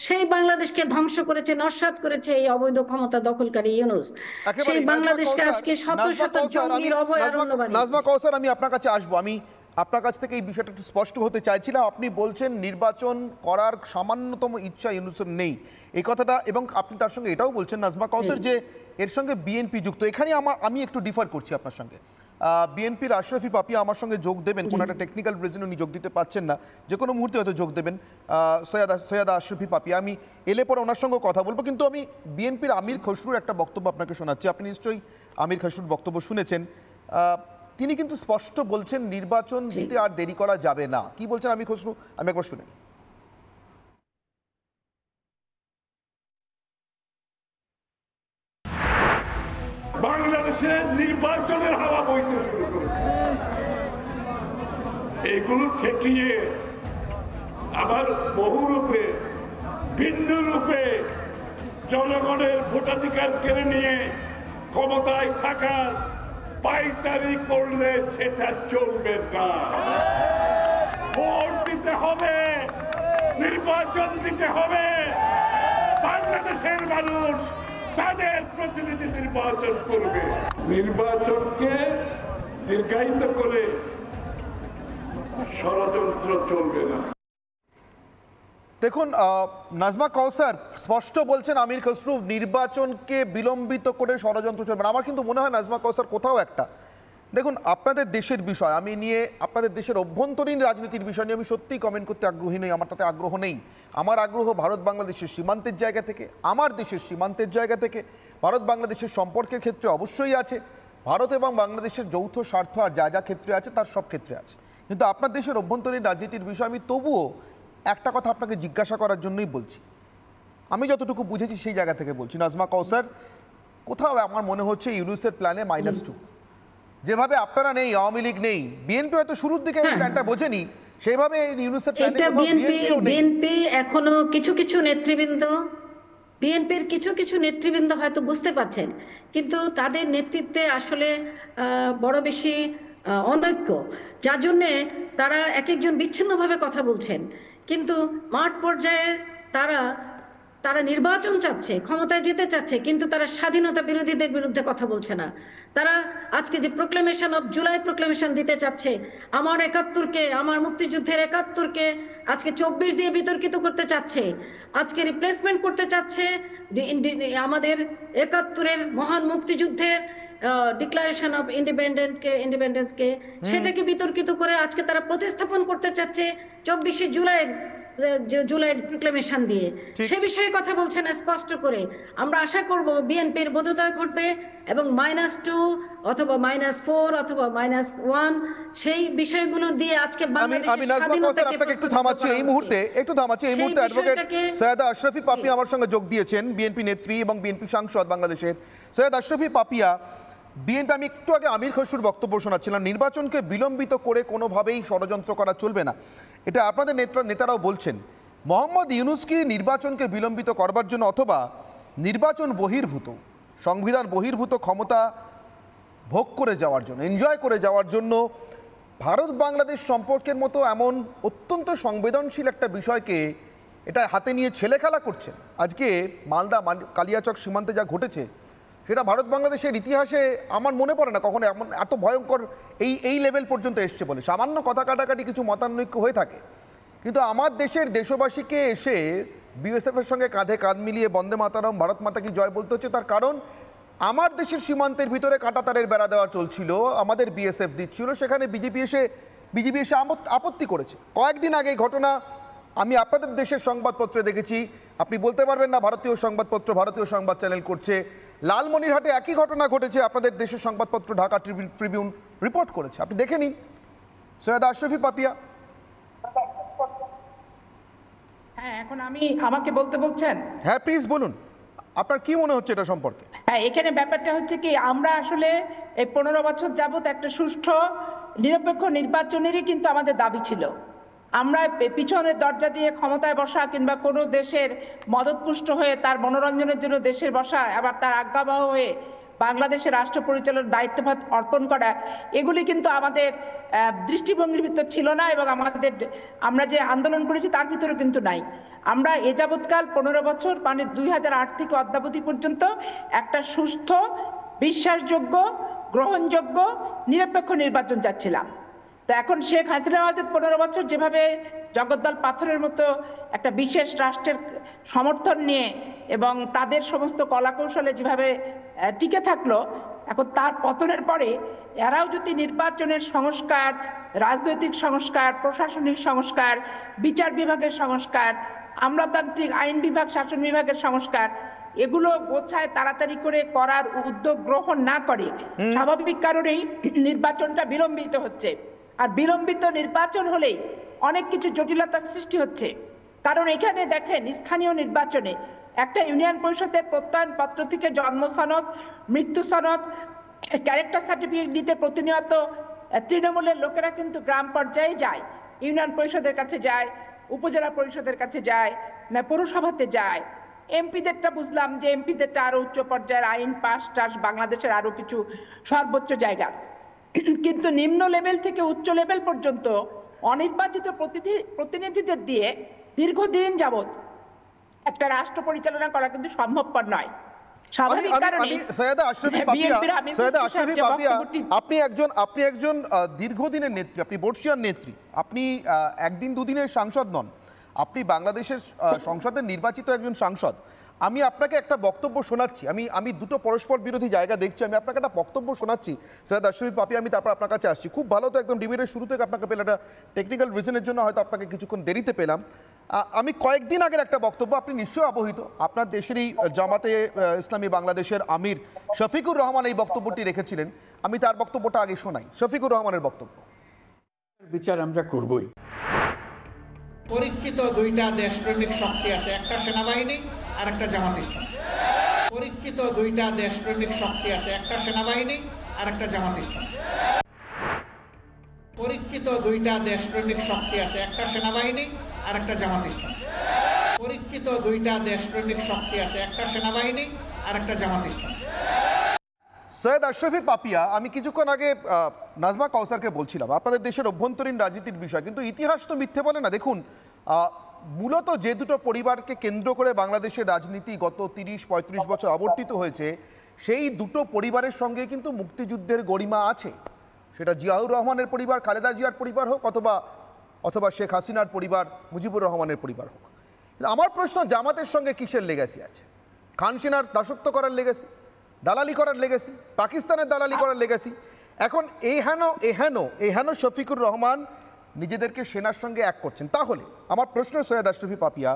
সেই বাংলাদেশকে ধ্বংস করেছে, নস্যাৎ করেছে এই অবৈধ ক্ষমতা দখলকারী ইউনূস। সেই বাংলাদেশকে আজকে শত শত জঙ্গির অভয়ারণ্য বানিয়েছে। নাজমা কওসার, আমি আপনার কাছে আসবো। আমি আপনার কাছ থেকে এই বিষয়টা একটু স্পষ্ট হতে চাইছিলাম। আপনি বলছেন নির্বাচন করার সামান্যতম ইচ্ছা ইউনূসের নেই, এই কথাটা, এবং আপনি তার সঙ্গে এটাও বলছেন নাজমা কওসার যে এর সঙ্গে বিএনপি যুক্ত। এখানে আমি একটু ডিফার করছি আপনার সঙ্গে। বিএনপির আশরাফি পাপিয়া আমার সঙ্গে যোগ দেবেন, কোনো একটা টেকনিক্যাল রিজন উনি যোগ দিতে পারছেন না, যে কোনো মুহূর্তে হয়তো যোগ দেবেন সৈয়দা আশরাফি পাপিয়া। আমি এলে পরে ওনার সঙ্গে কথা বলবো, কিন্তু আমি বিএনপির আমির খসরুর একটা বক্তব্য আপনাকে শোনাচ্ছি। আপনি নিশ্চয়ই আমির খসরুর বক্তব্য শুনেছেন। তিনি কিন্তু স্পষ্ট বলছেন নির্বাচন দিতে আর দেরি করা যাবে না। কি বলছেন আমির খসরু, আমি একবার শুনে। বাংলাদেশে নির্বাচনের হাওয়া বইতে শুরু করেছে, এগুলো ঠেকিয়ে আবার বহু রূপে ভিন্ন রূপে জনগণের ভোটাধিকার কেড়ে নিয়ে ক্ষমতায় থাকার পাইতারি করলে সেটা চলবে না। ভোট দিতে হবে, নির্বাচন দিতে হবে, বাংলাদেশের মানুষ তাদের প্রতিনিধি নির্বাচন করবে। নির্বাচনকে দীর্ঘায়িত করে ষড়যন্ত্র চলবে না। দেখুন নাজমা কওসার স্পষ্ট বলছেন আমির খসরু নির্বাচনকে বিলম্বিত করে ষড়যন্ত্র চলবে না। আমার কিন্তু মনে হয় নাজমা কওসার কোথাও একটা, দেখুন আপনাদের দেশের বিষয় আমি নিয়ে, আপনাদের দেশের অভ্যন্তরীণ রাজনীতির বিষয় নিয়ে আমি সত্যিই কমেন্ট করতে আগ্রহী নই, আমার তাতে আগ্রহ নেই। আমার আগ্রহ ভারত বাংলাদেশের সীমান্তের জায়গা থেকে, আমার দেশের সীমান্তের জায়গা থেকে ভারত বাংলাদেশের সম্পর্কের ক্ষেত্রে অবশ্যই আছে, ভারত এবং বাংলাদেশের যৌথ স্বার্থ আর যা যা ক্ষেত্রে আছে তার সব ক্ষেত্রে আছে। কিন্তু আপনার দেশের অভ্যন্তরীণ রাজনীতির বিষয় আমি তবুও একটা কথা আপনাকে জিজ্ঞাসা করার জন্যই বলছি, আমি যতটুকু বুঝেছি সেই জায়গা থেকে বলছি। নাজমা কওসার, কোথাও আমার মনে হচ্ছে ইউনূসের প্ল্যানে -2, যেভাবে আপনারা নেই, আওয়ামী লীগ নেই, বিএনপি হয়তো শুরুর দিকে এই প্ল্যানটা বোঝেনি, সেইভাবে ইউনুসের এটা বিএনপি এখনো কিছু কিছু নেতৃবৃন্দ, বিএনপির কিছু কিছু নেতৃবৃন্দ হয়তো বুঝতে পারছেন, কিন্তু তাদের নেতৃত্বে আসলে বড় বেশি অনৈক্য, যার জন্যে তারা এক একজন বিচ্ছিন্নভাবে কথা বলছেন। কিন্তু মাঠ পর্যায়ে তারা নির্বাচন চাচ্ছে, ক্ষমতায় যেতে চাচ্ছে, কিন্তু তারা স্বাধীনতা বিরোধীদের বিরুদ্ধে কথা বলছে না। তারা আজকে যে প্রোক্লেমেশন অফ জুলাই প্রোক্লেমেশন দিতে চাচ্ছে, আমার ৭১কে, আমার মুক্তিযুদ্ধের ৭১কে আজকে ২৪ দিয়ে বিতর্কিত করতে চাচ্ছে, আজকে রিপ্লেসমেন্ট করতে চাচ্ছে আমাদের ৭১-এর মহান মুক্তিযুদ্ধের ডিক্লারেশন অফ ইন্ডিপেন্ডেন্সকে, সেটাকে বিতর্কিত করে আজকে তারা প্রতিস্থাপন করতে চাচ্ছে ২৪শে জুলাইয়ের প্রোক্লেমেশন দিয়ে। সে বিষয়ে কথা বলছেন স্পষ্ট করে। আমরা আশা করব বিএনপির বোধোদয় ঘটবে এবং -2 অথবা -4 অথবা -1 সেই বিষয়গুলো দিয়ে আজকে আমি নাজমা কওসার আপনাকে একটু থামাচ্ছি এই মুহূর্তে অ্যাডভোকেট সৈয়দা আশরাফি পাপিয়া আমার সঙ্গে যোগ দিয়েছেন, বিএনপি নেত্রী এবং বিএনপি সাংসদ বাংলাদেশের। সৈয়দা আশরাফি পাপিয়া, বিএনপি, আমি একটু আগে আমির খসরুর বক্তব্য শোনাচ্ছিলাম, নির্বাচনকে বিলম্বিত করে কোনোভাবেই ষড়যন্ত্র করা চলবে না, এটা আপনাদের নেতারাও বলছেন। মোহাম্মদ ইউনূস কি নির্বাচনকে বিলম্বিত করবার জন্য অথবা নির্বাচন বহির্ভূত, সংবিধান বহির্ভূত ক্ষমতা ভোগ করে যাওয়ার জন্য, এনজয় করে যাওয়ার জন্য ভারত বাংলাদেশ সম্পর্কের মতো এমন অত্যন্ত সংবেদনশীল একটা বিষয়কে এটা হাতে নিয়ে ছেলে খেলা করছেন? আজকে মালদা কালিয়াচক সীমান্তে যা ঘটেছে সেটা ভারত বাংলাদেশের ইতিহাসে আমার মনে পড়ে না কখনো এমন এত ভয়ঙ্কর এই লেভেল পর্যন্ত এসছে বলে। সামান্য কথা কাটাকাটি কিছু মতানৈক্য হয়ে থাকে, কিন্তু আমার দেশের দেশবাসীকে এসে বিএসএফের সঙ্গে কাঁধে কাঁধ মিলিয়ে বন্দে মাতারম, ভারত মাতা কি জয় বলতে হচ্ছে। তার কারণ আমার দেশের সীমান্তের ভিতরে কাঁটাতারের বেড়া দেওয়া চলছিল, আমাদের বিএসএফ দিচ্ছিল, সেখানে বিজেপি এসে আপত্তি করেছে। কয়েকদিন আগে ঘটনা আমি আপনাদের দেশের সংবাদপত্রে দেখেছি, আপনি বলতে পারবেন না ভারতীয় সংবাদপত্র, ভারতীয় সংবাদ চ্যানেল করছে। লালমনিরহাটে একই ঘটনা ঘটেছে, আপনাদের দেশের সংবাদপত্র ঢাকা ট্রিবিউন রিপোর্ট করেছে, আপনি দেখে নিন। সৈয়দা আশরাফি পাপিয়া। হ্যাঁ, এখন আমাকে বলতে বলছেন? হ্যাঁ প্লিজ বলুন, আপনার কি মনে হচ্ছে এটা সম্পর্কে? হ্যাঁ, এখানে ব্যাপারটা হচ্ছে কি, আমরা আসলে এই 15 বছর যাবত একটা সুষ্ঠু নিরপেক্ষ নির্বাচনেরই কিন্তু আমাদের দাবি ছিল। আমরা পিছনের দরজা দিয়ে ক্ষমতায় বসা কিংবা কোনো দেশের মদতপুষ্ট হয়ে তার মনোরঞ্জনের জন্য দেশের বসা, আবার তার আজ্ঞাবহ হয়ে বাংলাদেশের রাষ্ট্র পরিচালনার দায়িত্বভার অর্পণ করা, এগুলি কিন্তু আমাদের দৃষ্টিভঙ্গির ভিতর ছিল না এবং আমরা যে আন্দোলন করেছি তার ভিতরে কিন্তু নাই। আমরা এ যাবৎকাল 15 বছর মানে 2008 থেকে অদ্যাবধি পর্যন্ত একটা সুস্থ, বিশ্বাসযোগ্য, গ্রহণযোগ্য, নিরপেক্ষ নির্বাচন চাচ্ছিলাম। তো এখন শেখ হাসিনা 15 বছর যেভাবে জগদ্দল পাথরের মতো একটা বিশেষ রাষ্ট্রের সমর্থন নিয়ে এবং তাদের সমস্ত কলাকৌশলে যেভাবে টিকে থাকলো, এখন তার পতনের পরে এরাও যদি নির্বাচনের সংস্কার, রাজনৈতিক সংস্কার, প্রশাসনিক সংস্কার, বিচার বিভাগের সংস্কার, আমলাতান্ত্রিক আইন বিভাগ, শাসন বিভাগের সংস্কার, এগুলো গোছায় তাড়াতাড়ি করে করার উদ্যোগ গ্রহণ না করে, স্বাভাবিক কারণেই নির্বাচনটা বিলম্বিত হচ্ছে। আর বিলম্বিত নির্বাচন হলেই অনেক কিছু জটিলতার সৃষ্টি হচ্ছে। কারণ এখানে দেখেন, স্থানীয় নির্বাচনে একটা ইউনিয়ন পরিষদের প্রত্যয়ন পত্র থেকে জন্ম সনদ, মৃত্যু সনদ, ক্যারেক্টার সার্টিফিকেট দিতে প্রতিনিয়ত তৃণমূলের লোকেরা কিন্তু গ্রাম পর্যায়ে যায়, ইউনিয়ন পরিষদের কাছে যায়, উপজেলা পরিষদের কাছে যায়, পৌরসভাতে যায়। এমপিদেরটা বুঝলাম যে এমপিদেরটা আরো উচ্চ পর্যায়ের আইন পাস টাস, বাংলাদেশের আরো কিছু সর্বোচ্চ জায়গা, কিন্তু নিম্ন লেভেল থেকে উচ্চ লেভেল পর্যন্ত অনির্বাচিত প্রতিনিধিদের দিয়ে দীর্ঘদিন যাবত একটা রাষ্ট্র পরিচালনা করা কিন্তু সম্ভবপর নয়। আপনি একজন দীর্ঘদিনের নেত্রী, আপনি বর্ষিয়ান নেত্রী, আপনি একদিন দুদিনের সাংসদ নন, আপনি বাংলাদেশের সংসদের নির্বাচিত একজন সাংসদ। আমি আপনাকে একটা বক্তব্য শোনাচ্ছি, আমি দুটো পরস্পর বিরোধী জায়গা দেখছি, আমি আপনাকে একটা বক্তব্য শোনাচ্ছি সৈয়দা আশরাফি পাপিয়া, আমি তারপর আপনার কাছে আসছি। খুব ভালো তো, একদম ডিবেটের শুরু থেকে আপনাকে পেলাম, একটা টেকনিক্যাল রিজনের জন্য হয়তো আপনাকে কিছুক্ষণ দেরিতে পেলাম। আমি কয়েকদিন আগের একটা বক্তব্য, আপনি নিশ্চয়ই অবহিত, আপনার দেশেরই জামাতে ইসলামী বাংলাদেশের আমির শফিকুর রহমান এই বক্তব্যটি রেখেছিলেন, আমি তার বক্তব্যটা আগে শোনাই। শফিকুর রহমানের বক্তব্য। বিচার আমরা করবই। পরীক্ষিত দুইটা দেশপ্রেমিক শক্তি আছে, একটা সেনাবাহিনী আর একটা জামাত ইসলাম। পরীক্ষিত দুইটা দেশপ্রেমিক শক্তি আছে, একটা সেনাবাহিনী আর একটা জামাত ইসলাম। পরীক্ষিত দুইটা দেশপ্রেমিক শক্তি আছে, একটা সেনাবাহিনী আর একটা জামাত ইসলাম। পরীক্ষিত দুইটা দেশপ্রেমিক শক্তি আছে, একটা সেনাবাহিনী আর একটা জামাত ইসলাম। সৈয়দ আশরাফি পাপিয়া, আমি কিছুক্ষণ আগে নাজমা কাউসারকে বলছিলাম আপনাদের দেশের অভ্যন্তরীণ রাজনীতির বিষয়, কিন্তু ইতিহাস তো মিথ্যে বলে না। দেখুন, মূলত যে দুটো পরিবারকে কেন্দ্র করে বাংলাদেশের রাজনীতি গত 30-35 বছর আবর্তিত হয়েছে, সেই দুটো পরিবারের সঙ্গে কিন্তু মুক্তিযুদ্ধের গরিমা আছে। সেটা জিয়াউর রহমানের পরিবার, খালেদা জিয়ার পরিবার হোক, অথবা শেখ হাসিনার পরিবার, মুজিবুর রহমানের পরিবার হোক। আমার প্রশ্ন, জামাতের সঙ্গে কিসের লেগাসি আছে? খান সেনার দাসত্ব করার লেগাসি, দালালি করার লেগাসি, পাকিস্তানের দালালি করার লেগাসি। এখন এহেন শফিকুর রহমান নিজেদেরকে সেনার সঙ্গে এক করছেন। তাহলে আমার প্রশ্ন, সৈয়দ আশরাফি পাপিয়া,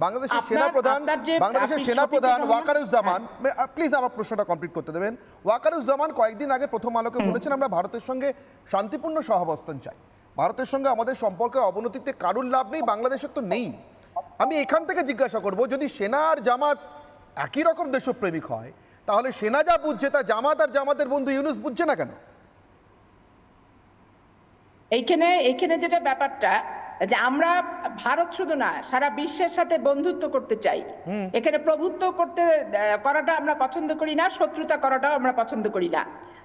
বাংলাদেশের সেনাপ্রধান ওয়াকারুজ্জামান, প্লিজ আমার প্রশ্নটা কমপ্লিট করতে দেবেন। ওয়াকারুজ্জামান কয়েকদিন আগে প্রথম আলোকে বলেছেন, আমরা ভারতের সঙ্গে শান্তিপূর্ণ সহাবস্থান চাই, ভারতের সঙ্গে আমাদের সম্পর্কে অবনতিতে কারুর লাভ নেই, বাংলাদেশের তো নেই। আমি এখান থেকে জিজ্ঞাসা করব, যদি সেনা আর জামাত একই রকম দেশপ্রেমিক হয়, তাহলে সেনা যা বুঝছে তা জামাত আর জামাতের বন্ধু ইউনূস বুঝছে না কেন? এইখানে যেটা ব্যাপারটা, যে আমরা ভারত শুধু না, সারা বিশ্বের সাথে বন্ধুত্ব করতে চাই। এখানে প্রভুত্ব করাটা আমরা পছন্দ করি না, শত্রুতা করাটাও আমরা পছন্দ করি না।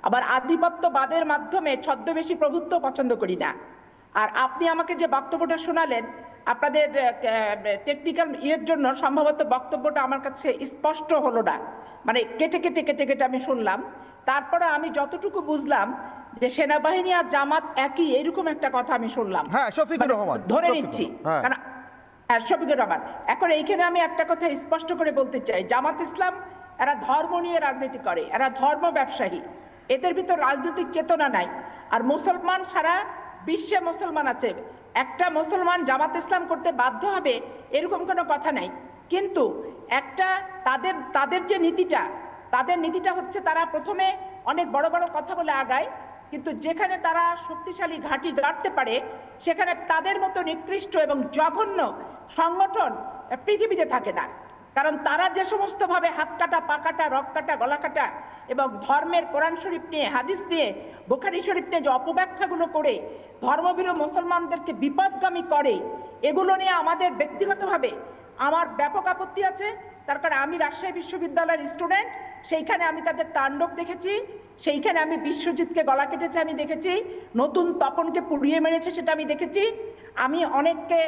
আবার আধিপত্যবাদের মাধ্যমে ছদ্মবেশী প্রভুত্ব পছন্দ করি না। আর আপনি আমাকে যে বক্তব্যটা শোনালেন, আপনাদের টেকনিক্যাল জন্য সম্ভবত বক্তব্যটা আমার কাছে স্পষ্ট হলো না, মানে কেটে কেটে আমি শুনলাম। তারপরে আমি যতটুকু বুঝলাম যে সেনাবাহিনী আর জামাত একই, এরকম একটা কথা আমি শুনলাম। হ্যাঁ, শফিকুর রহমান ধরে নিচ্ছি, কারণ শফিকুর রহমান। এখন এইখানে আমি একটা কথা স্পষ্ট করে বলতে চাই, জামাত ইসলাম এরা ধর্ম নিয়ে রাজনীতি করে, এরা ধর্ম ব্যবসায়ী, এদের ভিতর রাজনৈতিক চেতনা নাই। আর মুসলমান সারা বিশ্বে মুসলমান আছে, একটা মুসলমান জামাত ইসলাম করতে বাধ্য হবে এরকম কোনো কথা নাই। কিন্তু একটা তাদের যে নীতিটা হচ্ছে, তারা প্রথমে অনেক বড় বড় কথা বলে আগায়, কিন্তু যেখানে তারা শক্তিশালী ঘাঁটি গাড়তে পারে, সেখানে তাদের মতো নিকৃষ্ট এবং জঘন্য সংগঠন পৃথিবীতে থাকে না। কারণ তারা যে সমস্ত ভাবে হাত কাটা, পা কাটা, রক কাটা, গলা কাটা এবং ধর্মের কোরআন শরীফ নিয়ে, হাদিস নিয়ে, বুখারী শরীফ নিয়ে যে অপব্যাখ্যাগুলো করে ধর্মভীরু মুসলমানদেরকে বিপদগামী করে, এগুলো নিয়ে আমাদের ব্যক্তিগতভাবে আমার ব্যাপক আপত্তি আছে। তার কারণ আমি রাজশাহী বিশ্ববিদ্যালয়ের স্টুডেন্ট, সেইখানে আমি তাদের তাণ্ডব দেখেছি, সেইখানে আমি বিশ্বজিৎকে গলা কেটেছে আমি দেখেছি, নতুন তপনকে পুড়িয়ে মেরেছে সেটা আমি দেখেছি, আমি অনেককে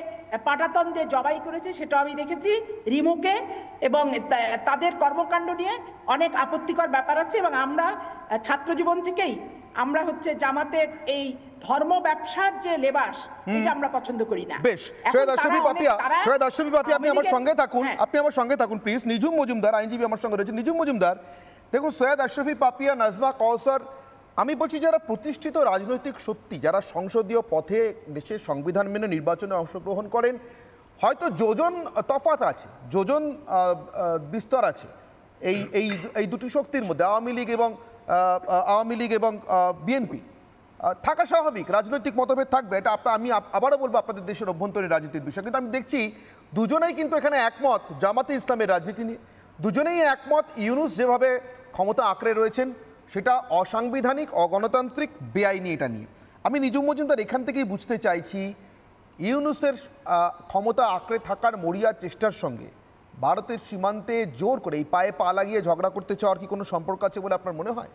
পাটাতন দিয়ে জবাই করেছি সেটা আমি দেখেছি, রিমুকে, এবং তাদের কর্মকাণ্ড নিয়ে অনেক আপত্তিকর ব্যাপার আছে। এবং আমরা ছাত্র জীবন থেকেই আমরা জামাতের এই ধর্ম ব্যবসার যে লেবাস, এটা আমরা পছন্দ করি না। বেশ, সৈয়দ আশরাফি পাপিয়া, আপনি আমার সঙ্গে থাকুন প্লিজ। নিঝুম মজুমদার, আইনজীবী আমার সঙ্গে রয়েছে। নিঝুম মজুমদার, দেখুন, সৈয়দ আশরাফি পাপিয়া, নাজমা কাউসার, আমি বলছি যারা প্রতিষ্ঠিত রাজনৈতিক শক্তি, যারা সংসদীয় পথে দেশের সংবিধান মেনে নির্বাচনে অংশগ্রহণ করেন, হয়তো যোজন তফাৎ আছে, যোজন বিস্তর আছে এই দুটি শক্তির মধ্যে, আওয়ামী লীগ এবং বিএনপি, থাকা স্বাভাবিক, রাজনৈতিক মতভেদ থাকবে, এটা আমি আবারও বলবো আপনাদের দেশের অভ্যন্তরীণ রাজনীতির বিষয়। কিন্তু আমি দেখছি দুজনেই কিন্তু এখানে একমত জামাতে ইসলামের রাজনীতি নিয়ে, দুজনেই একমত ইউনূস যেভাবে ক্ষমতা আঁকড়ে রয়েছেন সেটা অসাংবিধানিক, অগণতান্ত্রিক, বেআইনি, এটা নিয়ে। আমি নিঝুম মজুমদার এখান থেকেই বুঝতে চাইছি, ইউনূসের ক্ষমতা আঁকড়ে থাকার মরিয়া চেষ্টার সঙ্গে ভারতের সীমান্তে জোর করে এই পায়ে পা লাগিয়ে ঝগড়া করতে চাওয়ার কি কোনো সম্পর্ক আছে বলে আপনার মনে হয়?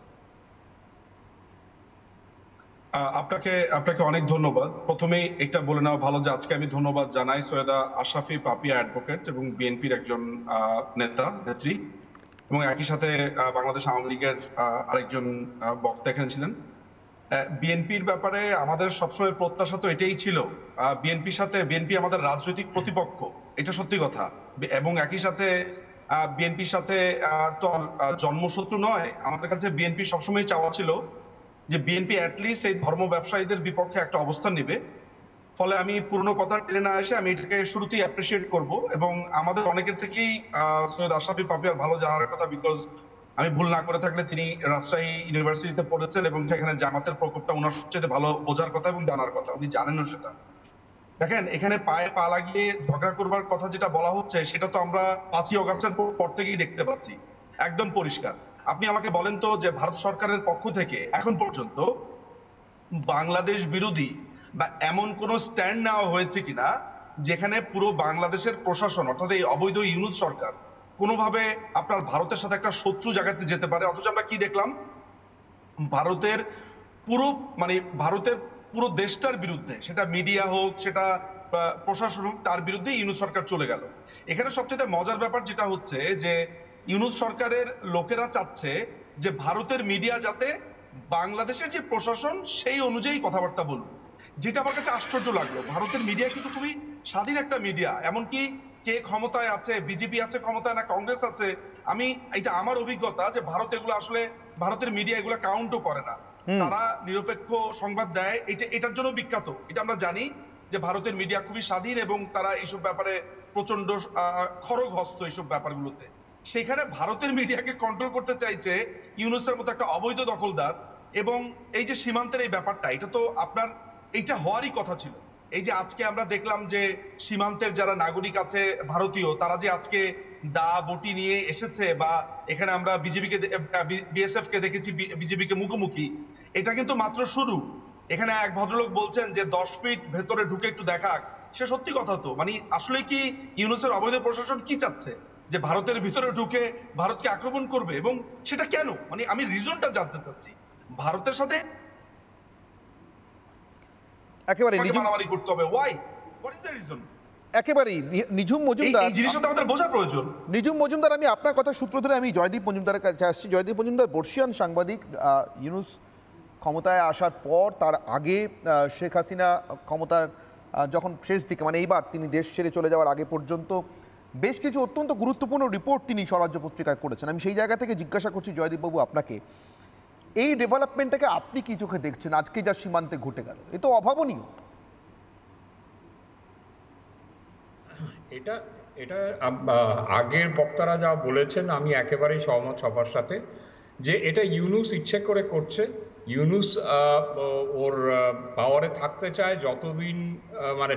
আপনাকে অনেক ধন্যবাদ। প্রথমেই এটা বলে নেওয়া ভালো যে আজকে আমি ধন্যবাদ জানাই সৈয়দা আশরাফি পাপিয়া অ্যাডভোকেট এবং বিএনপির একজন নেত্রী, এবং একই সাথে বাংলাদেশ আওয়ামী লীগের আরেকজন বক্তা এখানে ছিলেন। বিএনপির ব্যাপারে আমাদের সবসময় প্রত্যাশা তো এটাই ছিল, বিএনপি আমাদের রাজনৈতিক প্রতিপক্ষ, এটা সত্যি কথা। এবং একই সাথে বিএনপির সাথে তো জন্মশত্রু নয়, আমাদের কাছে বিএনপি সবসময় চাওয়া ছিল যে বিএনপি অ্যাটলিস্ট এই ধর্ম ব্যবসায়ীদের বিপক্ষে একটা অবস্থান নেবে। ফলে আমি পুরনো কথা টেনে না এসে আমি এটাকে শুরুতেই অ্যাপ্রিসিয়েট করব। এবং আমাদের অনেকের থেকেই সৈয়দ আশরাফি পাপিয়ার ভালো জানার কথা, বিকজ আমি ভুল না করে থাকলে তিনি রাজশাহী ইউনিভার্সিটিতে পড়েছেন এবং সেখানে জামাতের প্রকোপটা ওনার সবচেয়ে ভালো বোঝার কথা এবং জানার কথা, উনি জানেনও সেটা। দেখেন, এখানে পায়ে পা লাগিয়ে ঝগড়া করবার কথা যেটা বলা হচ্ছে, সেটা তো আমরা 5ই অগাস্টের পর থেকেই দেখতে পাচ্ছি, একদম পরিষ্কার। আপনি আমাকে বলেন তো যে ভারত সরকারের পক্ষ থেকে এখন পর্যন্ত বাংলাদেশ বিরোধী বা এমন কোন স্ট্যান্ড নেওয়া হয়েছে কিনা যেখানে পুরো বাংলাদেশের প্রশাসন অর্থাৎ এই অবৈধ ইউনূস সরকার কোনোভাবে আপনার ভারতের সাথে একটা শত্রু জায়গাতে যেতে পারে। অথচ আমরা কি দেখলাম, ভারতের পুরো দেশটার বিরুদ্ধে, সেটা মিডিয়া হোক, সেটা প্রশাসন হোক, তার বিরুদ্ধে ইউনূস সরকার চলে গেল। এখানে সবচেয়ে মজার ব্যাপার যেটা হচ্ছে যে ইউনূস সরকারের লোকেরা চাচ্ছে যে ভারতের মিডিয়া যাতে বাংলাদেশের যে প্রশাসন সেই অনুযায়ী কথাবার্তা বলুন, যেটা আমার কাছে আশ্চর্য লাগলো। ভারতের মিডিয়া কিন্তু খুবই স্বাধীন একটা মিডিয়া, এমনকি কে ক্ষমতায় আছে, বিজেপি আছে ক্ষমতায় না কংগ্রেস আছে, এটা আমার অভিজ্ঞতা যে ভারতের মিডিয়া এগুলো কাউন্টও করে না, তারা নিরপেক্ষ সংবাদ দেয়। এটার জন্য বিখ্যাত, এটা আমরা জানি যে ভারতের মিডিয়া খুবই স্বাধীন এবং তারা এইসব ব্যাপারে প্রচন্ড খড়গহস্ত এইসব ব্যাপারগুলোতে। সেখানে ভারতের মিডিয়াকে কন্ট্রোল করতে চাইছে ইউনূসের মতো একটা অবৈধ দখলদার। এবং এই যে সীমান্তের এই ব্যাপারটা, এটা তো এইটা হওয়ারই কথা ছিল। এই যে আজকে আমরা দেখলাম যে সীমান্তের যারা নাগরিক আছে ভারতীয়, তারা যে আজকে দা বটি নিয়ে এসেছে, বা এখানে আমরা বিএসএফ কে দেখেছি বিজেপিকে মুখোমুখি, এটা কিন্তু মাত্র শুরু। এখানে এক ভদ্রলোক বলছেন যে 10 ফিট ভেতরে ঢুকে একটু দেখা, সে সত্যি কথা তো। আসলে কি ইউনূসের অবৈধ প্রশাসন কি চাচ্ছে, যে ভারতের ভিতরে ঢুকে ভারতকে আক্রমণ করবে? এবং সেটা কেন, আমি রিজনটা জানতে চাচ্ছি। ভারতের সাথে একেবারে মারামারি করতে হবে, why, what is the reason? একেবারেই নিঝুম মজুমদার, এই জিনিসটা আমাদের বোঝা প্রয়োজন। নিঝুম মজুমদার, আমি আপনার কথা সূত্র ধরে আমি জয়দীপ মজুমদারের কাছে আসছি। জয়দীপ মজুমদার বর্ষিয়ান সাংবাদিক। ইউনূস ক্ষমতায় আসার পর, তার আগে শেখ হাসিনা ক্ষমতার যখন শেষ দিকে, এইবার তিনি দেশ ছেড়ে চলে যাওয়ার আগে পর্যন্ত বেশ কিছু অত্যন্ত গুরুত্বপূর্ণ রিপোর্ট তিনি স্বরাজ্য পত্রিকায় করেছেন। আমি সেই জায়গা থেকে জিজ্ঞাসা করছি জয়দীপবাবু আপনাকে, এই ডেভেলপমেন্টটাকে আপনি কি চোখে দেখছেন? আজকে যা সীমান্তে ঘটে গেল, এ তো অভাবনীয়। এটা আগের বক্তারা যা বলেছেন আমি একেবারেই সহমত সবার সাথে, যে এটা ইউনূস ইচ্ছে করে করছে। ইউনূস ওর পাওয়ারে থাকতে চায়, যতদিন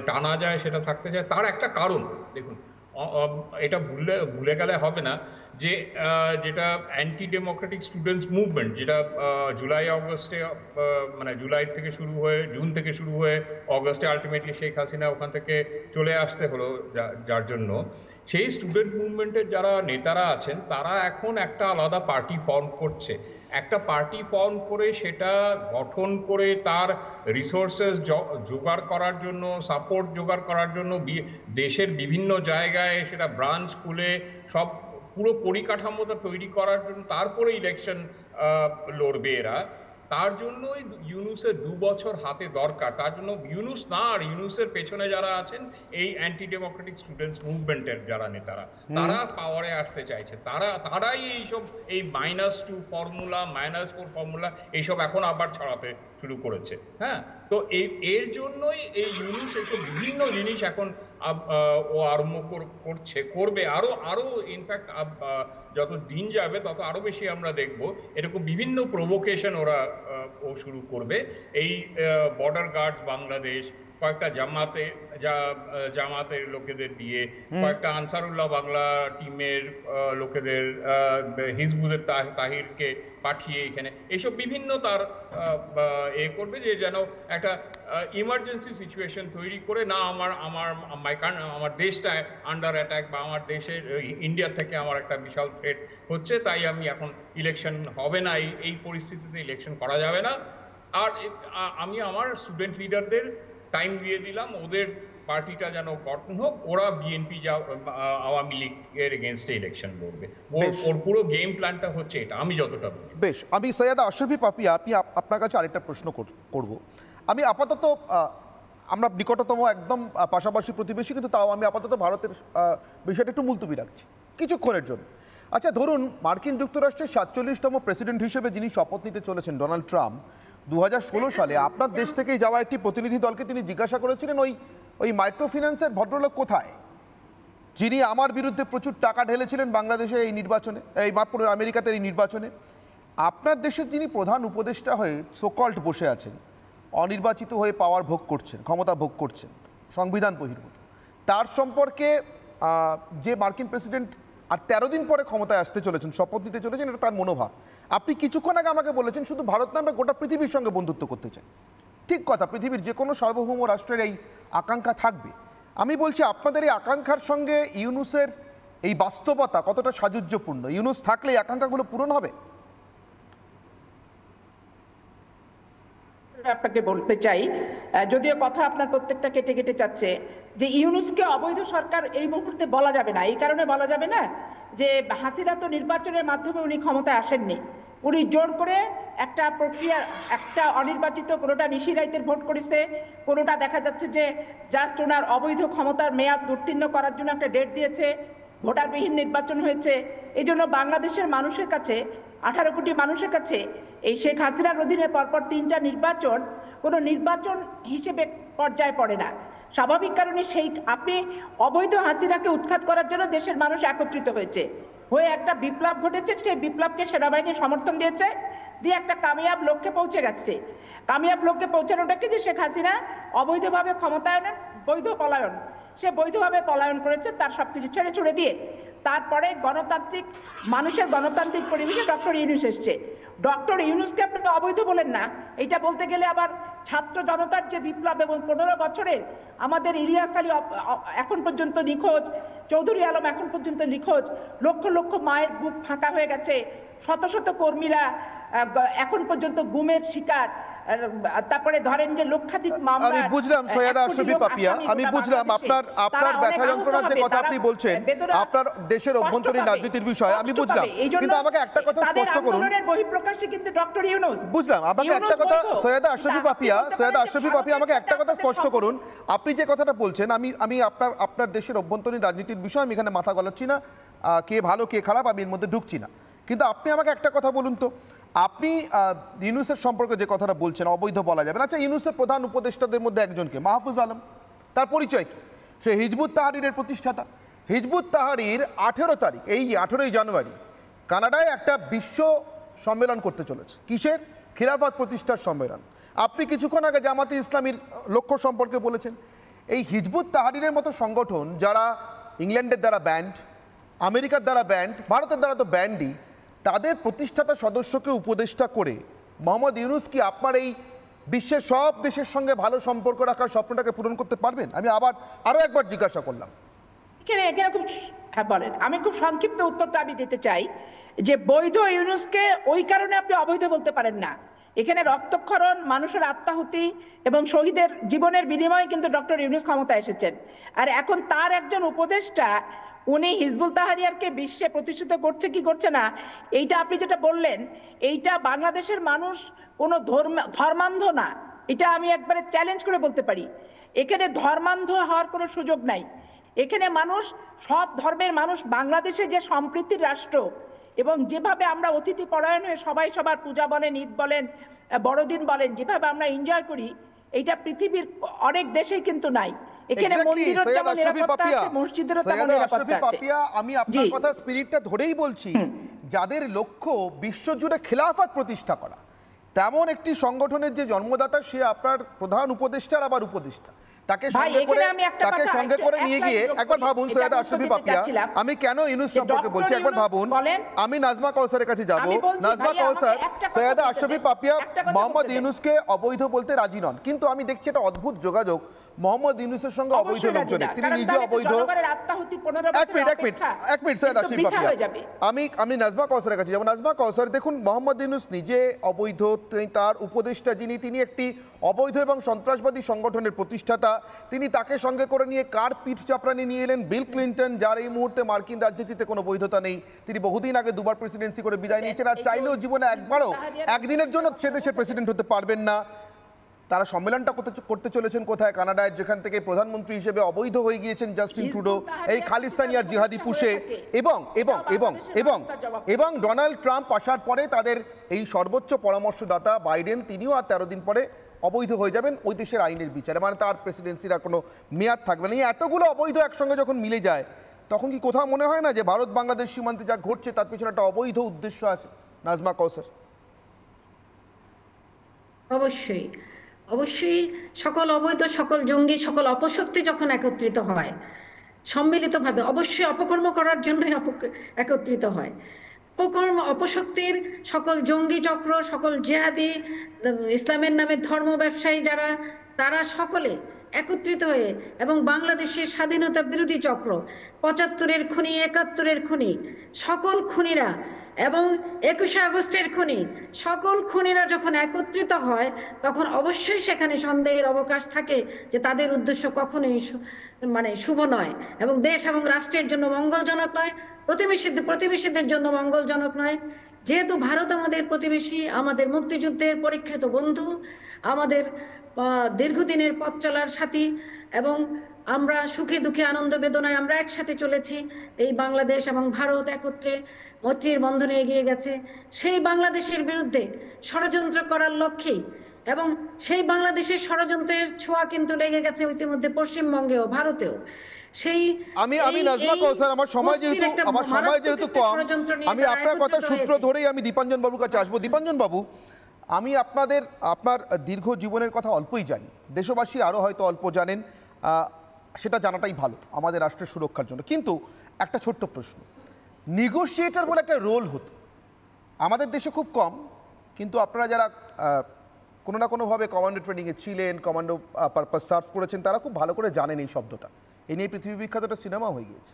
টানা যায় সেটা থাকতে চায়। তার একটা কারণ দেখুন, এটা ভুলে গেলে হবে না যে যেটা অ্যান্টি ডেমোক্রেটিক স্টুডেন্টস মুভমেন্ট, যেটা জুলাই আগস্টে জুলাই থেকে শুরু হয়ে, জুন থেকে শুরু হয়ে অগস্টে আলটিমেটলি শেখ হাসিনা ওখান থেকে চলে আসতে হলো, যার জন্য সেই স্টুডেন্ট মুভমেন্টের যারা নেতারা আছেন তারা এখন একটা আলাদা পার্টি ফর্ম করছে। একটা পার্টি ফর্ম করে সেটা গঠন করে তার রিসোর্সেস জোগাড় করার জন্য, সাপোর্ট জোগাড় করার জন্য দেশের বিভিন্ন জায়গায় সেটা ব্রাঞ্চ খুলে সব পুরো পরিকাঠামোটা তৈরি করার জন্য তারপরে ইলেকশন লড়বে এরা। তার জন্যই ইউনূসের 2 বছর হাতে দরকার। তার জন্য ইউনূস না, আর ইউনূসের পেছনে যারা আছেন এই অ্যান্টি ডেমোক্রেটিক স্টুডেন্টস মুভমেন্টের যারা নেতারা, তারা পাওয়ারে আসতে চাইছে। তারাই এই -2 ফর্মুলা, -4 ফর্মুলা এইসব এখন আবার ছড়াতে শুরু করেছে। হ্যাঁ, তো এর জন্যই এই ইউনূস এইসব বিভিন্ন জিনিস এখন ও আরম্ভ করবে। আরো ইনফ্যাক্ট যত দিন যাবে তত আরো বেশি আমরা দেখব এরকম বিভিন্ন প্রভোকেশন ও শুরু করবে। এই বর্ডার গার্ড বাংলাদেশ, কয়েকটা জামাতের লোকেদের দিয়ে, কয়েকটা আনসারুল্লাহ বাংলা টিমের লোকেদের, হিজবুলের তাহিরকে পাঠিয়ে এখানে এইসব বিভিন্ন তার করবে, যে যেন একটা ইমার্জেন্সি সিচুয়েশন তৈরি করে, না আমার দেশটা আন্ডার অ্যাটাক, বা আমার দেশের ইন্ডিয়ার থেকে আমার একটা বিশাল থ্রেট হচ্ছে, তাই আমি এখন ইলেকশন হবে না, এই পরিস্থিতিতে ইলেকশন করা যাবে না। আর আমি আমার স্টুডেন্ট লিডারদের টাইম দিয়ে দিলাম, ওদের পার্টিটা যেন গঠন হোক, ওরা বিএনপি আওয়ামী লীগের এগেনস্টে ইলেকশন লড়বে। ওর পুরো গেম প্ল্যানটা হচ্ছে এটা, আমি যতটা বুঝি। বেশ, আমি সৈয়দ আশরাফি পাপিয়া, আপনার কাছে আরেকটা প্রশ্ন করব। আমি আপাতত, আমরা নিকটতম একদম পাশাপাশি প্রতিবেশী, কিন্তু তাও আমি আপাতত ভারতের বিষয়টা একটু মুলতুবি রাখছি কিছুক্ষণের জন্য। আচ্ছা, ধরুন মার্কিন যুক্তরাষ্ট্রের 47তম প্রেসিডেন্ট হিসেবে যিনি শপথ নিতে চলেছেন, ডোনাল্ড ট্রাম্প, 2016 সালে আপনার দেশ থেকেই যাওয়া একটি প্রতিনিধি দলকে তিনি জিজ্ঞাসা করেছিলেন, ওই মাইক্রো ফিন্যান্সের ভদ্রলোক কোথায়, যিনি আমার বিরুদ্ধে প্রচুর টাকা ঢেলেছিলেন বাংলাদেশে এই নির্বাচনে, এই আমেরিকাতে এই নির্বাচনে। আপনার দেশের যিনি প্রধান উপদেষ্টা হয়ে সোকল্ড বসে আছেন, অনির্বাচিত হয়ে পাওয়ার ভোগ করছেন, ক্ষমতা ভোগ করছেন, সংবিধান বহির্ভূত, তার সম্পর্কে যে মার্কিন প্রেসিডেন্ট আর 13 দিন পরে ক্ষমতায় আসতে চলেছেন, শপথ নিতে চলেছেন, এটা তার মনোভাব। আপনি কিছুক্ষণ আগে আমাকে বলেছেন শুধু ভারত না, আমরা গোটা পৃথিবীর সঙ্গে বন্ধুত্ব করতে চাই। ঠিক কথা, পৃথিবীর যে কোনো সার্বভৌম রাষ্ট্রের এই আকাঙ্ক্ষা থাকবে। আমি বলছি আপনাদের এই আকাঙ্ক্ষার সঙ্গে ইউনুসের এই বাস্তবতা কতটা সাযুজ্যপূর্ণ? ইউনুস থাকলে এই আকাঙ্ক্ষাগুলো পূরণ হবে? আপনাকে বলতে চাই, যদিও কথা আপনার প্রত্যেকটা কেটে কেটে যাচ্ছে, যে ইউনুসকে অবৈধ সরকার এই মুহূর্তে বলা যাবে না। এই কারণে বলা যাবে না যে হাসিনা তো নির্বাচনের মাধ্যমে উনি ক্ষমতায় আসেননি, উনি জোর করে একটা প্রক্রিয়া, একটা অনির্বাচিত, কোনোটা নিশিরাইতের ভোট করেছে, কোনোটা দেখা যাচ্ছে যে জাস্ট ওনার অবৈধ ক্ষমতার মেয়াদ উত্তীর্ণ করার জন্য একটা ডেট দিয়েছে, ভোটারবিহীন নির্বাচন হয়েছে। এই জন্য বাংলাদেশের মানুষের কাছে, 18 কোটি মানুষের কাছে এই শেখ হাসিনার অধীনে পরপর 3টা নির্বাচন কোনো নির্বাচন হিসেবে পর্যায়ে পড়ে না। স্বাভাবিক কারণে সেই আপনি অবৈধ হাসিনাকে উৎখাত করার জন্য দেশের মানুষ একত্রিত হয়েছে, হয়ে একটা বিপ্লব ঘটেছে, সেই বিপ্লবকে সেনাবাহিনী সমর্থন দিয়েছে, দিয়ে একটা কামিয়াব লক্ষ্যে পৌঁছে গেছে। কামিয়াব লক্ষ্যে পৌঁছানোটা কি, যে শেখ হাসিনা অবৈধভাবে ক্ষমতায়নের বৈধ পলায়ন, সে বৈধভাবে পলায়ন করেছে তার সবকিছু ছেড়ে ছুড়ে দিয়ে। তারপরে গণতান্ত্রিক, মানুষের গণতান্ত্রিক পরিবেশে ডক্টর ইউনূস এসছে। ডক্টর ইউনূসকে আপনারা অবৈধ বলেন না, এটা বলতে গেলে আবার ছাত্র জনতার যে বিপ্লব এবং 15 বছরের আমাদের ইলিয়াস আলী এখন পর্যন্ত নিখোঁজ, চৌধুরী আলম এখন পর্যন্ত নিখোঁজ, লক্ষ লক্ষ মায়ের বুক ফাঁকা হয়ে গেছে, শত শত কর্মীরা এখন পর্যন্ত গুমের শিকার, তারপরে ধরেন যে লক্ষাধিক মামলা। আমি বুঝলাম সৈয়দা আশরাফি পাপিয়া, আমি বুঝলাম আপনার ব্যথা যন্ত্রণার যে কথা আপনি বলছেন, আপনার দেশের অভ্যন্তরীণ রাজনীতির বিষয় আমি বুঝলাম, কিন্তু আমাকে একটা কথা স্পষ্ট করুন। বহিঃপ্রকাশে কিন্তু ডক্টর ইউনূস, বুঝলাম, আমাকে একটা কথা সৈয়দা আশরাফি পাপিয়া, আমাকে একটা কথা স্পষ্ট করুন। আপনি যে কথাটা বলছেন, আমি আপনার দেশের অভ্যন্তরীণ রাজনীতির বিষয় আমি এখানে মাথা গলাচ্ছি না, কে ভালো কে খারাপ আমি এর মধ্যে ঢুকছি না, কিন্তু আপনি আমাকে একটা কথা বলুন তো, আপনি ইউনূসের সম্পর্কে যে কথাটা বলছেন অবৈধ বলা যাবে না, আচ্ছা ইউনূসের প্রধান উপদেষ্টাদের মধ্যে একজনকে, মাহফুজ আলম, তার পরিচয় কি? সে হিজবুত তাহরিরের প্রতিষ্ঠাতা। হিজবুত তাহরির 18 তারিখ, এই 18ই জানুয়ারি কানাডায় একটা বিশ্ব সম্মেলন করতে চলেছে। কিসের? খিলাফত প্রতিষ্ঠার সম্মেলন। আপনি কিছুক্ষণ আগে জামাতে ইসলামীর লক্ষ্য সম্পর্কে বলেছেন। এই হিজবুত তাহরিরের মতো সংগঠন, যারা ইংল্যান্ডের দ্বারা ব্যান্ড, আমেরিকার দ্বারা ব্যান্ড, ভারতের দ্বারা তো ব্যান্ডই, তাদের প্রতিষ্ঠাতা সদস্যকে উপদেষ্টা করে মোহাম্মদ ইউনূস কি আপনার এই বিশ্বের সব দেশের সঙ্গে ভালো সম্পর্ক রাখার স্বপ্নটাকে পূরণ করতে পারবেন? আমি আরও একবার জিজ্ঞাসা করলাম। এখানে খুব বলেন, আমি খুব সংক্ষিপ্ত উত্তরটা আমি দিতে চাই যে বৈধ ইউনূসকে ওই কারণে আপনি অবৈধ বলতে পারেন না। এখানে রক্তক্ষরণ, মানুষের আত্মাহুতি এবং শহীদের জীবনের বিনিময়ে কিন্তু ডক্টর ইউনূস ক্ষমতায় এসেছেন। আর এখন তার একজন উপদেষ্টা উনি হিজবুল তাহরিরকে বিশ্বে প্রতিষ্ঠিত করছে কি করছে না, এইটা আপনি যেটা বললেন, এইটা বাংলাদেশের মানুষ কোনো ধর্মান্ধ না, এটা আমি একবারে চ্যালেঞ্জ করে বলতে পারি। এখানে ধর্মান্ধ হওয়ার কোনো সুযোগ নাই। এখানে মানুষ, সব ধর্মের মানুষ, বাংলাদেশে যে সম্প্রীতির রাষ্ট্র এবং যেভাবে আমরা অতিথি পরায়ণ হয়ে সবাই সবার পূজা বলেন, ঈদ বলেন, বড়দিন বলেন, যেভাবে আমরা এনজয় করি, এইটা পৃথিবীর অনেক দেশেই কিন্তু নাই। এখানে মন্দিরের যেমন নিরাপত্তা আছে, মসজিদেরও তেমন নিরাপত্তা আছে। আমি আপনার কথা স্পিরিটটা ধরেই বলছি, যাদের লক্ষ্য বিশ্বজুড়ে খিলাফত প্রতিষ্ঠা করা, তেমন একটি সংগঠনের যে জন্মদাতা, সে আপনার প্রধান উপদেষ্টার আবার উপদেষ্টা, তাকে সঙ্গে করে নিয়ে গিয়ে একবার ভাবুন সৈয়দা আশরাফি পাপিয়া, আমি কেন ইউনূস সম্পর্কে বলছি একবার ভাবুন। আমি নাজমা কাউসারের কাছে যাব। নাজমা কাউসার, সৈয়দা আশরাফি পাপিয়া মোহাম্মদ ইউনূসকে অবৈধ বলতে রাজি নন, কিন্তু আমি দেখছি একটা অদ্ভুত যোগাযোগ মোহাম্মদ ইউনূসের সঙ্গে অবৈধ লোকজনের, তিনি নিজে অবৈধ। এক মিনিট সৈয়দা আশরাফি পাপিয়া, আমি নাজমা কাউসারের কাছে যাবো। নাজমা কাউসার, দেখুন মোহাম্মদ ইউনূস নিজে অবৈধ, তার উপদেষ্টা তিনি একটি অবৈধ এবং সন্ত্রাসবাদী সংগঠনের প্রতিষ্ঠাতা, তিনি তাকে সঙ্গে করে নিয়ে কার পিঠ চাপড়ানি নিয়ে এলেন? বিল ক্লিন্টন, যার এই মুহূর্তে মার্কিন রাজনীতিতে কোনো বৈধতা নেই, তিনি বহুদিন আগে 2বার প্রেসিডেন্সি করে বিদায় নিয়েছেন, আর চাইলেও জীবনে একদিনের জন্য সে দেশের প্রেসিডেন্ট হতে পারবেন না। তারা সম্মেলনটা করতে চলেছেন কোথায়? কানাডায়, যেখান থেকে প্রধানমন্ত্রী হিসেবে অবৈধ হয়ে গিয়েছেন জাস্টিন ট্রুডো, এই খালিস্তানি আর জিহাদি পুষে। এবং ডোনাল্ড ট্রাম্প আসার পরে তাদের এই সর্বোচ্চ পরামর্শদাতা বাইডেন, তিনিও আর 13 দিন পরে অবৈধ হয়ে যাবেন ওই দেশের আইনের বিচারে, মানে তার প্রেসিডেন্সির কোনো মেয়াদ থাকবে না। এই এতগুলো অবৈধ একসঙ্গে যখন মিলে যায়, তখন কি কোথাও মনে হয় না যে ভারত বাংলাদেশ সীমান্তে যা ঘটছে তার পিছনে একটা অবৈধ উদ্দেশ্য আছে? নাজমা কাউসার। অবশ্যই অবশ্যই, সকল অবৈধ, সকল জঙ্গি, সকল অপশক্তি যখন একত্রিত হয় সম্মিলিতভাবে, অবশ্যই অপকর্ম করার জন্যই একত্রিত হয়। অপকর্ম অপশক্তির সকল জঙ্গি চক্র, সকল জেহাদি, ইসলামের নামে ধর্ম ব্যবসায়ী যারা, তারা সকলে একত্রিত হয়ে এবং বাংলাদেশের স্বাধীনতা বিরোধী চক্র, ৭৫-এর খুনি, ৭১-এর খুনি, সকল খুনিরা এবং ২১শে আগস্টের খুনি, সকল খুনিরা যখন একত্রিত হয় তখন অবশ্যই সেখানে সন্দেহের অবকাশ থাকে যে তাদের উদ্দেশ্য কখনোই শুভ নয় এবং দেশ এবং রাষ্ট্রের জন্য মঙ্গলজনক নয়, প্রতিবেশীদের জন্য মঙ্গলজনক নয়। যেহেতু ভারত আমাদের প্রতিবেশী, আমাদের মুক্তিযুদ্ধের পরীক্ষিত বন্ধু, আমাদের দীর্ঘদিনের পথ চলার সাথী এবং আমরা সুখে দুঃখে আনন্দ বেদনায় আমরা একসাথে চলেছি, এই বাংলাদেশ এবং ভারত একত্রে মৈত্রীর বন্ধনে এগিয়ে গেছে। সেই বাংলাদেশের বিরুদ্ধে ষড়যন্ত্র করার লক্ষ্যেই এবং সেই বাংলাদেশের ষড়যন্ত্রের ছোঁয়া কিন্তু লেগে গেছে ইতিমধ্যে পশ্চিমবঙ্গেও, ভারতেও। সেই আমি নাজমা কৌসার, আমার সময় যেহেতু কম, আমি আপনার কথা সূত্র ধরেই আমি দীপাঞ্জন বাবুর কাছে আসবো। দীপাঞ্জন বাবু, আমি আপনার দীর্ঘ জীবনের কথা অল্পই জানি, দেশবাসী আরও হয়তো অল্প জানেন, সেটা জানাটাই ভালো আমাদের রাষ্ট্রের সুরক্ষার জন্য। কিন্তু একটা ছোট্ট প্রশ্ন, নেগোশিয়েটর বলে একটা রোল হতো আমাদের দেশে খুব কম, কিন্তু আপনারা যারা কোনো না কোনোভাবে কমান্ডো ট্রেনিংয়ে ছিলেন, কমান্ডো পারপাস সার্ভ করেছেন, তারা খুব ভালো করে জানেন এই শব্দটা। এই নিয়ে পৃথিবী বিখ্যাত একটা সিনেমা হয়ে গিয়েছে।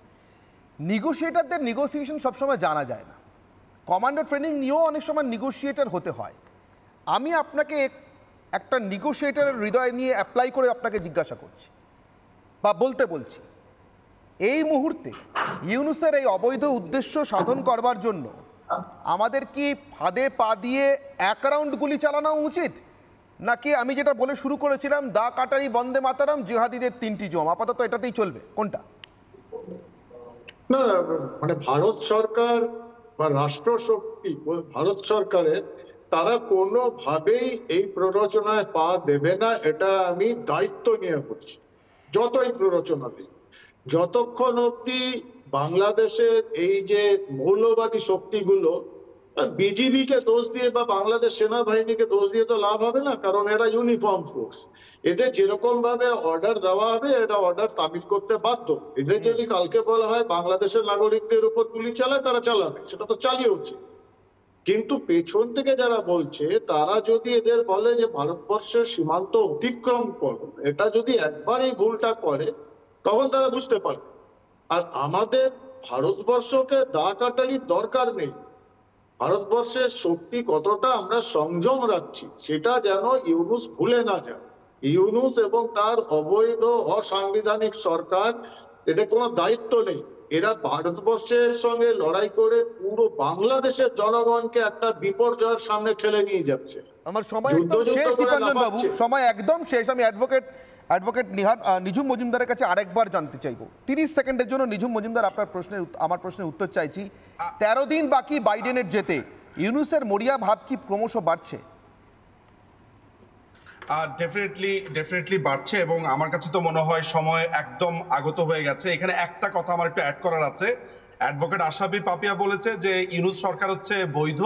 নেগোশিয়েটারদের নেগোসিয়েশন সবসময় জানা যায় না, কমান্ডো ট্রেনিং নিয়েও অনেক সময় নেগোশিয়েটার হতে হয়। আমি আপনাকে একটা নেগোশিয়েটারের হৃদয় নিয়ে অ্যাপ্লাই করে আপনাকে জিজ্ঞাসা করছি বা বলছি, এই মুহূর্তে ইউনূসের এই অবৈধ উদ্দেশ্য সাধন করবার জন্য আমাদের কি ফাঁদে পা দিয়ে এক রাউন্ড গুলি চালানো উচিত, নাকি আমি যেটা বলে শুরু করেছিলাম, দা কাটারি বন্দে মাতারাম, জিহাদিদের ৩টি জম, আপাতত এটাতেই চলবে, কোনটা? না, মানে ভারত সরকার বা রাষ্ট্রশক্তি ভারত সরকারের, তারা কোনোভাবেই এই প্ররোচনায় পা দেবে না, এটা আমি দায়িত্ব নিয়ে বলছি। যতই প্ররোচনা দিই, যতক্ষণ অব্দি বাংলাদেশের এই যে মৌলবাদী শক্তিগুলো, বিজিবিকে দোষ দিয়ে বা বাংলাদেশ সেনাবাহিনীকে দোষ দিয়ে তো লাভ হবে না, কারণ এরা ইউনিফর্ম ফোর্স। এদের যেরকম ভাবে অর্ডার দেওয়া হবে, এটা অর্ডার তামিল করতে বাধ্য। এদের যদি কালকে বলা হয় বাংলাদেশের নাগরিকদের উপর গুলি চালায়, তারা চালাবে, সেটা তো চালিয়েছে। কিন্তু পেছন থেকে যারা বলছে, তারা যদি এদের বলে যে ভারতবর্ষের সীমান্ত অতিক্রম করো, এটা যদি একবার এই ভুলটা করে, তখন তারা বুঝতে পারবে। আর আমাদের ভারতবর্ষকে দা কাটারির দরকার নেই। ভারতবর্ষের শক্তি কতটা আমরা সংযম রাখছি, সেটা যেন ইউনূস ভুলে না যায়। ইউনূস এবং তার অবৈধ অসাংবিধানিক সরকার, এদের কোনো দায়িত্ব নেই। এরা ভারতবর্ষের সঙ্গে লড়াই করে পুরো বাংলাদেশের জনগণকে একটা বিপর্যয়ের সামনে ঠেলে নিয়ে যাচ্ছে। আমার সময় একদম শেষ। আমি অ্যাডভোকেট নিঝুম মজুমদারের কাছে আরেকবার জানতে চাইবো, 30 সেকেন্ডের জন্য। নিঝুম মজুমদার, আমার প্রশ্নের উত্তর চাইছি। 13 দিন বাকি বাইডেনের যেতে, ইউনূসের মরিয়া ভাব কি ক্রমশ বাড়ছে? ডেফিনেটলি বাড়ছে, এবং আমার কাছে তো মনে হয় সময় একদম আগত হয়ে গেছে। এখানে একটা কথা আমার একটু অ্যাড করার আছে। অ্যাডভোকেট আশরাফি পাপিয়া বলেছে যে ইউনূস সরকার হচ্ছে বৈধ,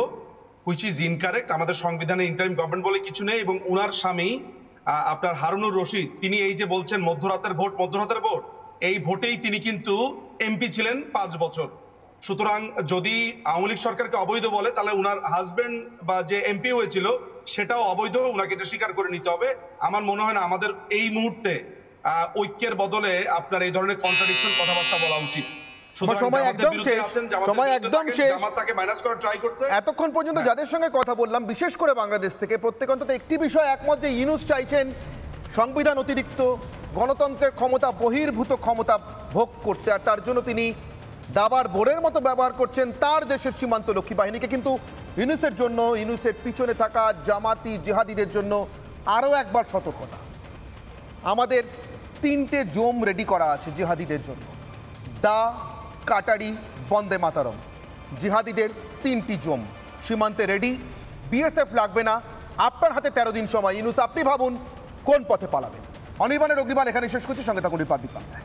হুইচ ইজ ইনকারেক্ট। আমাদের সংবিধানে ইন্টারিম গভর্নমেন্ট বলে কিছু নেই, এবং উনার স্বামী আপনার হারুনুর রশিদ, তিনি এই যে বলছেন মধ্যরাতের ভোট, এই ভোটেই তিনি কিন্তু এমপি ছিলেন 5 বছর। সুতরাং যদি আওয়ামী লীগ সরকারকে অবৈধ বলে, তাহলে উনার হাজবেন্ড বা যে এমপি হয়েছিল সেটাও অবৈধ, উনাকে এটা স্বীকার করে নিতে হবে। আমার মনে হয় না আমাদের এই মুহূর্তে ঐক্যের বদলে আপনার এই ধরনের কন্ট্রাডিকশন কথাবার্তা বলা উচিত। এতক্ষণ পর্যন্ত যাদের সঙ্গে কথা বললাম, বিশেষ করে বাংলাদেশ থেকে, প্রত্যেক অন্তত একটি বিষয় একমত যে ইউনূস চাইছেন সংবিধান অতিরিক্ত গণতন্ত্রের ক্ষমতা, বহির্ভূত ক্ষমতা ভোগ করতে, আর তার জন্য তিনি দাবার বোরের মতো ব্যবহার করছেন তার দেশের সীমান্ত রক্ষী বাহিনীকে। কিন্তু ইউনূসের জন্য, ইউনূসের পিছনে থাকা জামাতি জিহাদিদের জন্য আরও একবার সতর্কতা। আমাদের 3টে জোম রেডি করা আছে জিহাদিদের জন্য, দা কাটারি বন্দে মাতারম। জিহাদিদের 3টি জোম সীমান্তে রেডি, বিএসএফ লাগবে না। আপনার হাতে 13 দিন সময়। ইউনূস, আপনি ভাবুন কোন পথে পালাবেন। অনির্বাণের অগ্নিবাণ এখানে শেষ করছি, সঙ্গে থাকুন রিপাবলিক বাংলায়।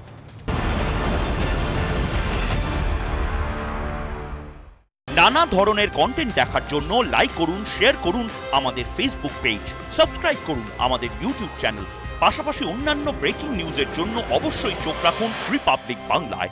নানা ধরনের কন্টেন্ট দেখার জন্য লাইক করুন, শেয়ার করুন আমাদের ফেসবুক পেজ, সাবস্ক্রাইব করুন আমাদের ইউটিউব চ্যানেল। পাশাপাশি অন্যান্য ব্রেকিং নিউজের জন্য অবশ্যই চোখ রাখুন রিপাবলিক বাংলায়।